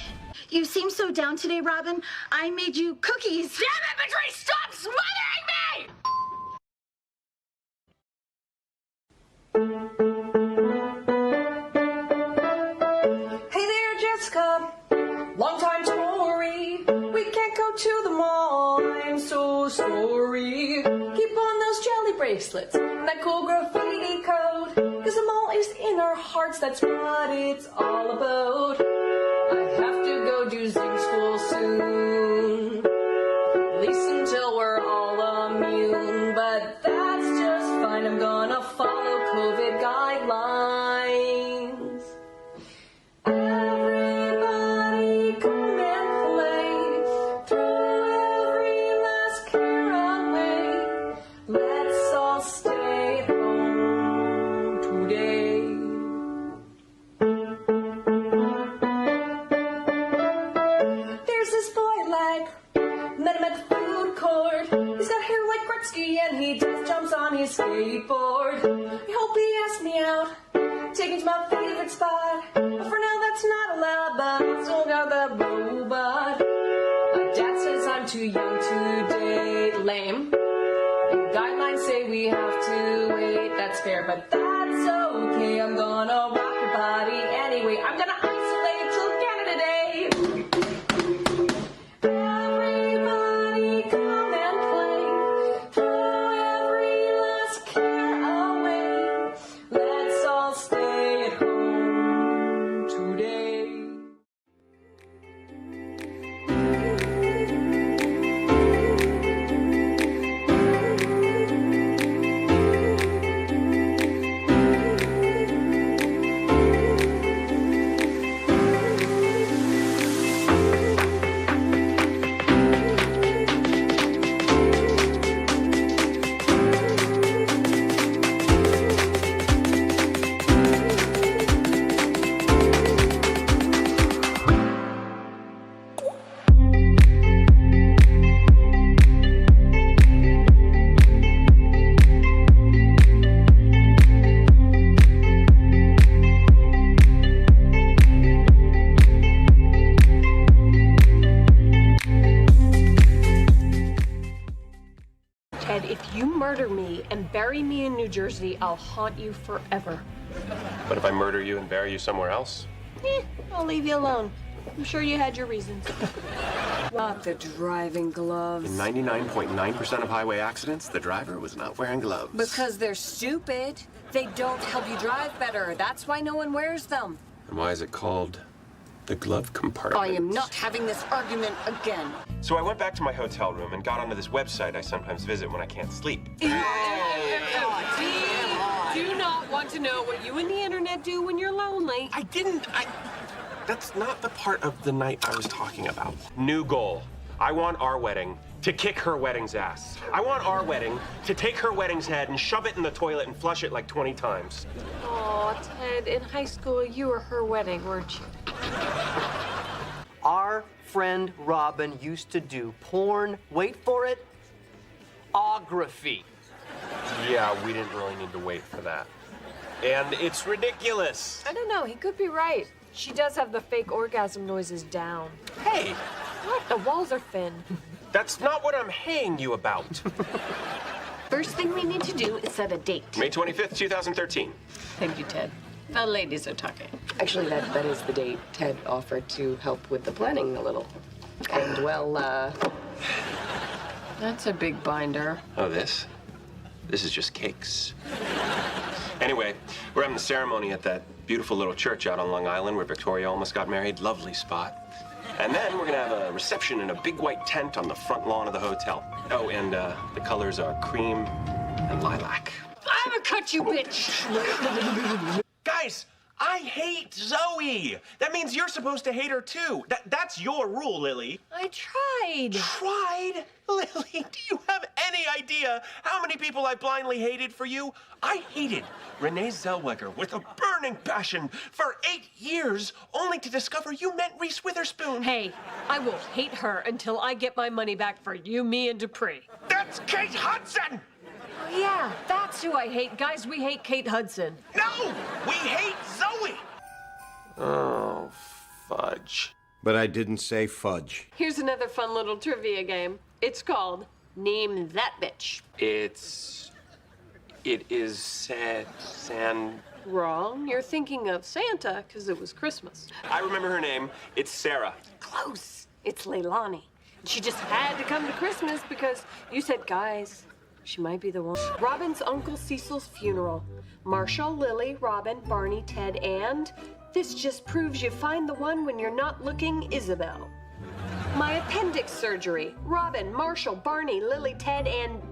You seem so down today, Robin. I made you cookies. Damn it, Patrice! Stop smothering me! Hey there, Jessica. Long time Tory. We can't go to the mall. I'm so sorry. Keep on those jelly bracelets and that cool graffiti code. Cause the mall is in our hearts. That's what it's all about. I have to go do Zing school soon. At least until we're all immune. But that's just fine. I'm gonna follow COVID guidelines. Everybody come and play. Throw every last care away. Let's all stay home today. There's this boy like met him at the food court. He's got hair like Gretzky and he just jumps on his skateboard. I hope he asks me out. Take me to my favorite spot. But for now that's not allowed, but I still got that robot. My dad says I'm too young to date. Lame. And guidelines say we have to wait. That's fair, but that's okay. I'm gonna rock your body anyway. I'm gonna isolate till Canada Day. Everybody come and play. Throw every last care away. Let's all stay at home today. Ted, if you murder me and bury me in New Jersey, I'll haunt you forever. But if I murder you and bury you somewhere else? I'll leave you alone. I'm sure you had your reasons. Not the driving gloves. In 99.9% of highway accidents, the driver was not wearing gloves. Because they're stupid. They don't help you drive better. That's why no one wears them. And why is it called the glove compartment? I am not having this argument again. So I went back to my hotel room and got onto this website I sometimes visit when I can't sleep. Do not want to know what you and the internet do when you're lonely. That's not the part of the night I was talking about. New goal. I want our wedding to kick her wedding's ass. I want our wedding to take her wedding's head and shove it in the toilet and flush it like 20 times. Aw, Ted, in high school, you were her wedding, weren't you? Our friend Robin used to do porn, wait for it, ography. Yeah, we didn't really need to wait for that. And it's ridiculous. I don't know, he could be right. She does have the fake orgasm noises down. Hey! What? The walls are thin. That's not what I'm haying you about. First thing we need to do is set a date. May 25th, 2013. Thank you, Ted. The ladies are talking. Actually, that is the date Ted offered to help with the planning a little. And, well, That's a big binder. Oh, this? This is just cakes. Anyway, we're having a ceremony at that beautiful little church out on Long Island where Victoria almost got married. Lovely spot. And then we're gonna have a reception in a big white tent on the front lawn of the hotel. Oh, and the colors are cream and lilac. I'm gonna cut you, bitch! Guys, I hate Zoey. That means you're supposed to hate her too. That's your rule, Lily. I tried. Tried? Lily, do you have any idea how many people I blindly hated for you? I hated Renee Zellweger with a burning passion for 8 years, only to discover you meant Reese Witherspoon. Hey, I will hate her until I get my money back for you, me, and Dupree. That's Kate Hudson! Oh, yeah, that's who I hate. Guys, we hate Kate Hudson. No! We hate Zoey! Oh, fudge. But I didn't say fudge. Here's another fun little trivia game. It's called Name That Bitch. It is San... Wrong. You're thinking of Santa because it was Christmas. I remember her name. It's Sarah. Close. It's Leilani. She just had to come to Christmas because you said, guys, she might be the one. Robin's Uncle Cecil's funeral. Marshall, Lily, Robin, Barney, Ted, and this just proves you find the one when you're not looking, Isabel. My appendix surgery. Robin, Marshall, Barney, Lily, Ted, and...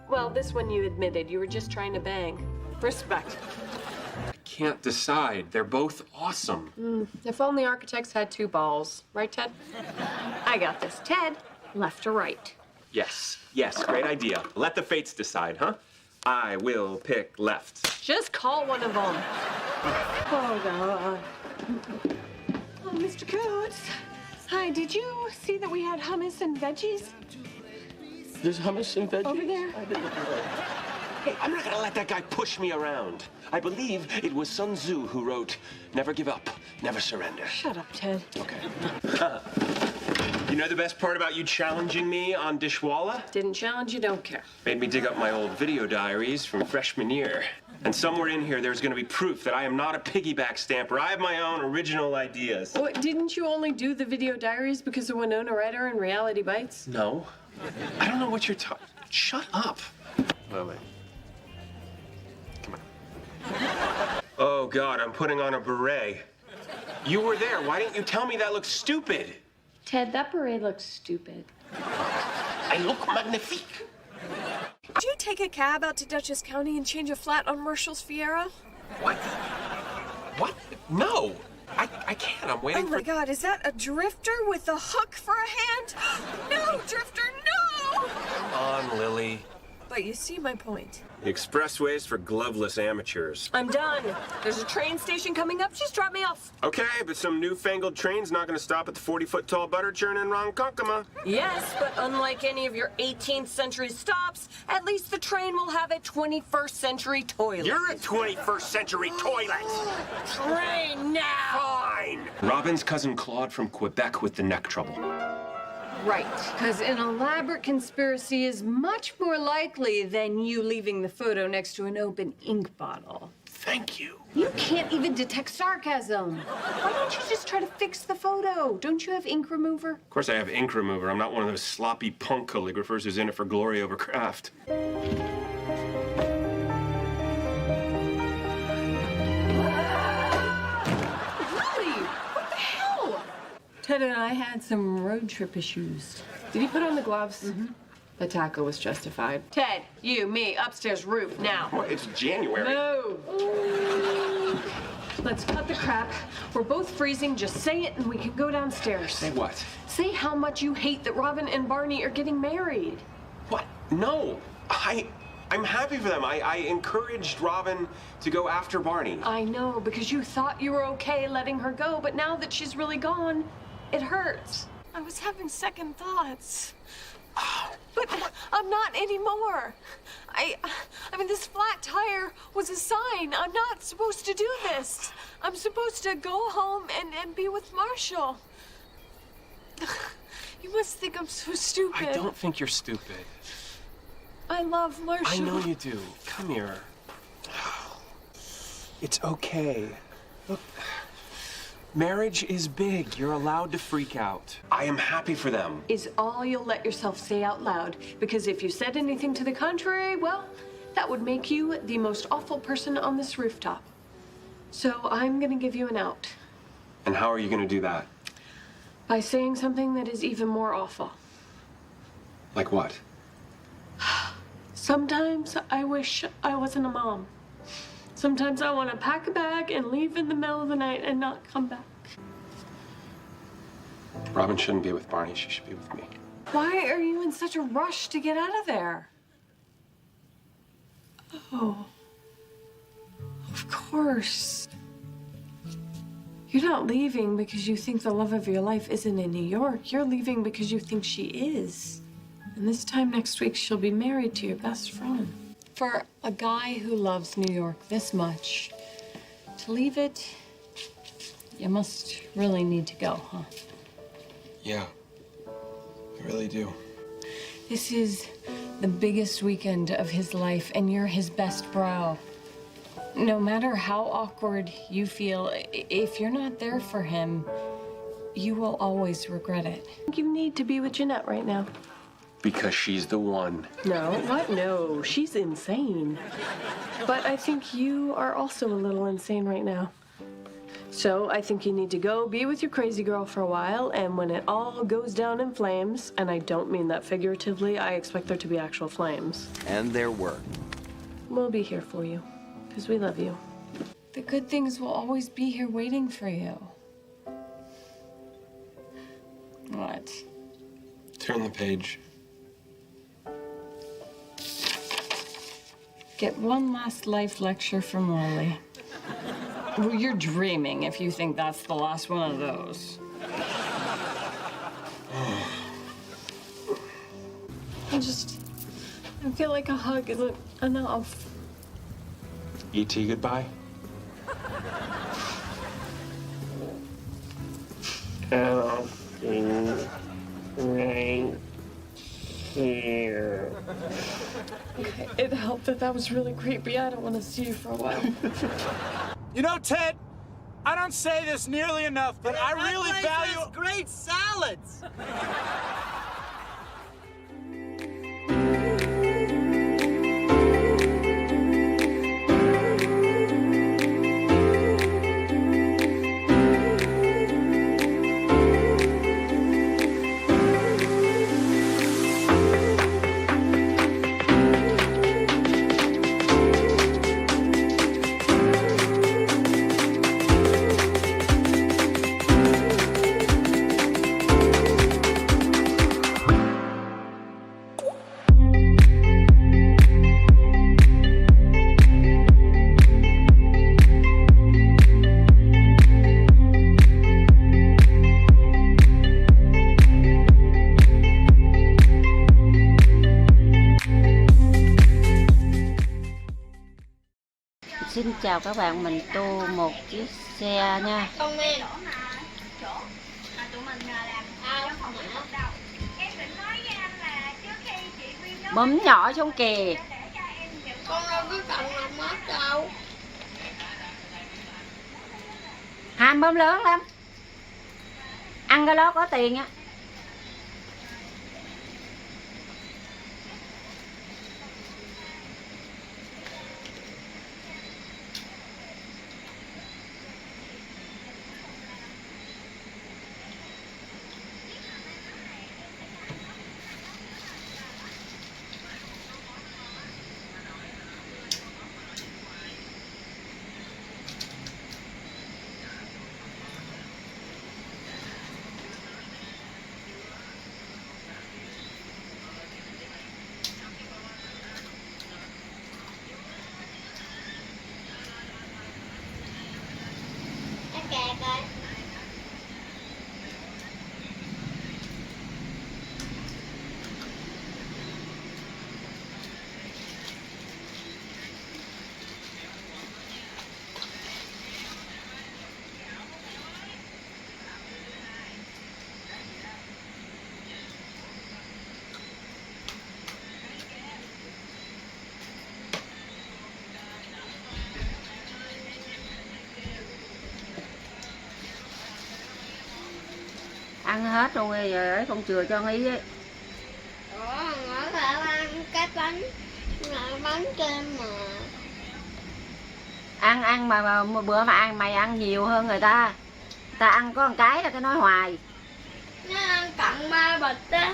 well, this one you admitted. You were just trying to bang. Respect. I can't decide. They're both awesome. If only architects had 2 balls. Right, Ted? I got this. Ted, left or right? Yes, great idea. Let the fates decide, huh? I will pick left. Just call one of them. Oh, God. Oh, Mr. Coates. Hi, did you see that we had hummus and veggies? There's hummus and veggies? Over there. Hey, I'm not gonna let that guy push me around. I believe it was Sun Tzu who wrote, "Never give up, never surrender." Shut up, Ted. Okay. You know the best part about you challenging me on Dishwalla? Didn't challenge you, don't care. Made me dig up my old video diaries from freshman year. And somewhere in here, there's gonna be proof that I am not a piggyback stamper. I have my own original ideas. What, didn't you only do the video diaries because of Winona Ryder and Reality Bites? No. I don't know what you're talking... Shut up. Lily. Come on. Oh, God, I'm putting on a beret. You were there. Why didn't you tell me that looked stupid? Ted, that beret looks stupid. I look magnifique. Did you take a cab out to Dutchess County and change a flat on Marshall's Fiera? What? What? No. I can't. I'm waiting for... Oh, my God. Is that a drifter with a hook for a hand? No, drifter, no! Come on, Lily. But you see my point. The expressway's for gloveless amateurs. I'm done. There's a train station coming up. Just drop me off. Okay, but some newfangled train's not gonna stop at the 40-foot-tall butter churn in Ronkonkoma. Yes, but unlike any of your 18th century stops, at least the train will have a 21st century toilet. You're a 21st century toilet! Train now! Fine! Robin's cousin Claude from Quebec with the neck trouble. Right, because an elaborate conspiracy is much more likely than you leaving the photo next to an open ink bottle. Thank you. You can't even detect sarcasm. Why don't you just try to fix the photo? Don't you have ink remover? Of course I have ink remover. I'm not one of those sloppy punk calligraphers who's in it for glory over craft. Ted and I had some road trip issues. Did you put on the gloves? Mm-hmm. The tackle was justified. Ted, you, me, upstairs roof, now. Well, it's January. No. Let's cut the crap. We're both freezing. Just say it and we can go downstairs. Say what? Say how much you hate that Robin and Barney are getting married. What? No. I'm happy for them. I encouraged Robin to go after Barney. I know, because you thought you were okay letting her go, but now that she's really gone, it hurts. I was having second thoughts. But I'm not anymore. I mean, this flat tire was a sign. I'm not supposed to do this. I'm supposed to go home and be with Marshall. You must think I'm so stupid. I don't think you're stupid. I love Marshall. I know you do. Come here. It's okay. Look, marriage is big. You're allowed to freak out. I am happy for them. Is all you'll let yourself say out loud. Because if you said anything to the contrary, well, that would make you the most awful person on this rooftop. So I'm gonna give you an out. And how are you gonna do that? By saying something that is even more awful. Like what? Sometimes I wish I wasn't a mom. Sometimes I want to pack a bag and leave in the middle of the night and not come back. Robin shouldn't be with Barney. She should be with me. Why are you in such a rush to get out of there? Oh, of course. You're not leaving because you think the love of your life isn't in New York. You're leaving because you think she is. And this time next week, she'll be married to your best friend. For a guy who loves New York this much, to leave it, you must really need to go, huh? Yeah, I really do. This is the biggest weekend of his life, and you're his best bro. No matter how awkward you feel, if you're not there for him, you will always regret it. You need to be with Jeanette right now. Because she's the one. No, what? No, she's insane. But I think you are also a little insane right now. So I think you need to go be with your crazy girl for a while, and when it all goes down in flames, and I don't mean that figuratively, I expect there to be actual flames. And there were. We'll be here for you, because we love you. The good things will always be here waiting for you. What? Turn the page. Get one last life lecture from Lily. Well, you're dreaming if you think that's the last one of those. I feel like a hug isn't enough. E.T. goodbye. Right here. Okay, it helped that was really creepy. I don't want to see you for a while. You know, Ted, I don't say this nearly enough, but I really value great salads. Xin chào các bạn, mình tô một chiếc xe nha. Bấm nhỏ xuống kìa. Con đâu biết cần làm mất đâu. Ham bấm lớn lắm. Ăn cái đó có tiền á. Ăn hết luôn rồi ấy không chừa cho Ý ấy. Ủa, có thể ăn cái bánh kem mà. Ăn mà một bữa mà ăn mày ăn nhiều hơn người ta. Ta ăn có một cái là cái nói hoài. Nó ăn tận 3 bịch á.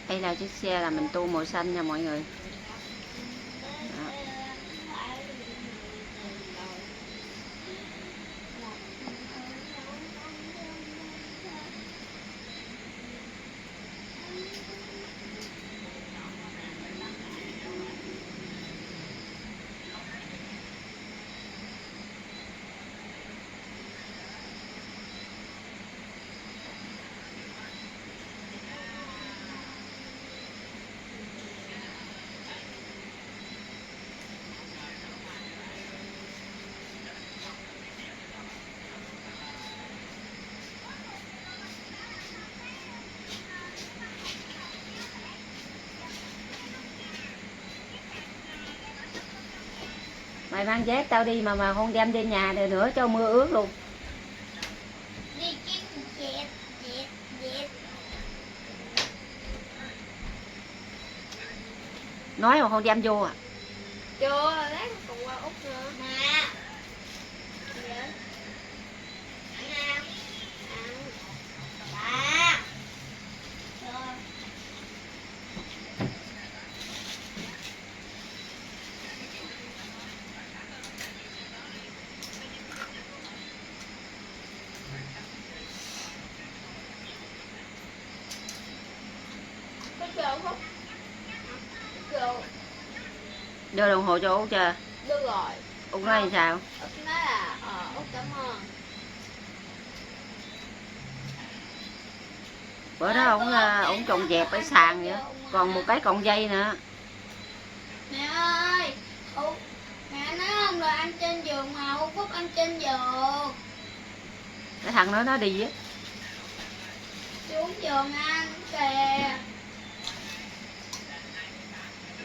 Đây là chiếc xe là mình tô màu xanh nha mọi người. Đó. Mày mang dép tao đi mà không đem trên nhà rồi nữa cho mưa ướt luôn. Đi kiếm dẹp. Nói mà không đem vô à? Chưa, lát còn qua Úc nữa. Nè. Đưa đồng hồ cho Út chưa? Được rồi. Út nói thì sao? Út nói là Út cảm ơn. Bữa đó ổng trồng dẹp ở sàn vậy. Còn một cái cọng dây nữa. Mẹ ơi, mẹ nói không được ăn trên giường mà Út Phúc ăn trên giường. Cái thằng đó nó đi á. Xuống giường ăn kìa.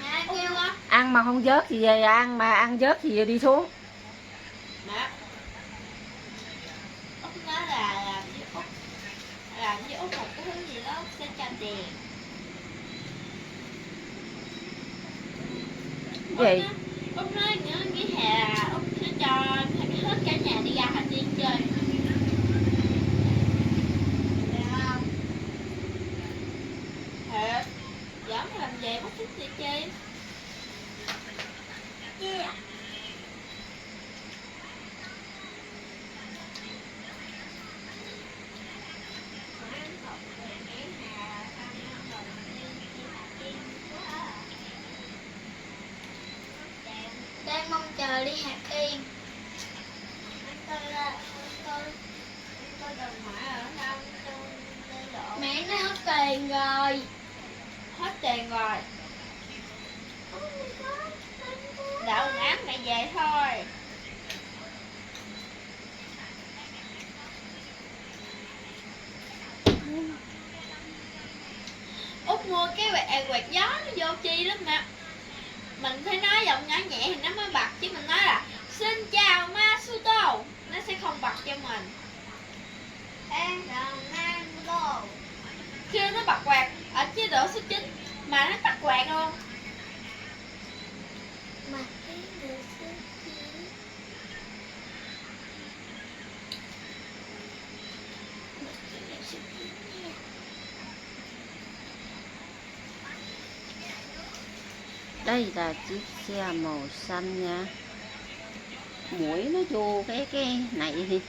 Mẹ kêu á. Ăn mà không vớt thì về ăn, mà ăn vớt thì về đi xuống. Mẹ. Út nói là làm với Út một cái thứ gì đó Út sẽ cho tiền. Gì? Út nói nghỉ hè Út sẽ cho hết cả nhà đi ra Hà Tiên chơi. Được không? Thiệt. Giỡn làm gì Út thích gì chi? Yeah. Đang mong chờ đi Hà Tiên. Mẹ nói hết tiền rồi. Hết tiền rồi. Đậu ngán mẹ về thôi. Út mua cái quẹt gió nó vô chi lắm mẹ. Mình phải nói giọng nhỏ nhẹ thì nó mới bật, chứ mình nói là xin chào Masuto nó sẽ không bật cho mình. Em chào Masuto. Chưa nó bật quạt ở chế độ số 9 mà nó tắt quạt luôn. Mà cái độ số 9. Đây là chiếc xe màu xanh nha. Muỗi nó vô cái này thì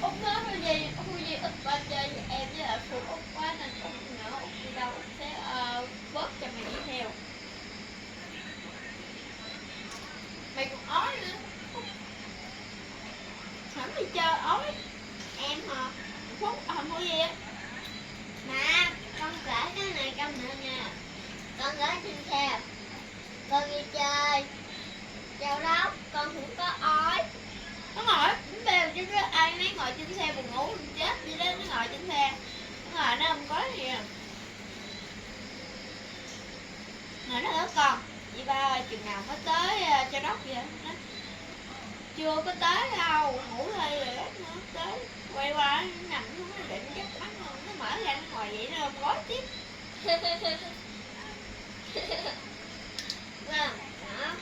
Út nói Huy Di ít qua chơi với em với lại phụ Út quá nên Út nữa Út đi đâu Út sẽ bớt cho mày đi theo. Mày còn ói nữa. Hẳn đi chơi ói. Em hả? Phúc Huy Di á. Mà con kể cái này cho mẹ nha. Con gái trên xe. Con đi chơi. Châu Đốc con cũng có ói. Nó ngồi bánh bèo chứ cái ai nấy ngồi trên xe buồn ngủ chết vậy đó, nó ngồi trên xe nó ngồi nó không có gì à. Rồi nó nói con chị ba ơi chừng nào mới tới Châu Đốc vậy nó chưa có tới đâu ngủ hơi rồi đó nó tới quay qua nó nằm xuống nó định chắc mắt nó mở ra nó ngồi vậy nó không có tiếp. Vâng đó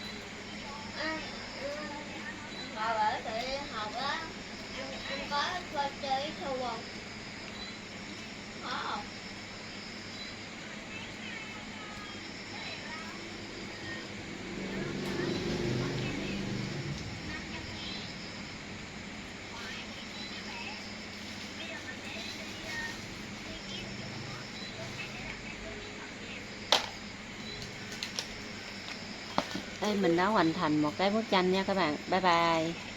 mà bởi tụi học á em có qua chơi thua không? Có không? Đây mình đã hoàn thành một cái bức tranh nha các bạn. Bye bye.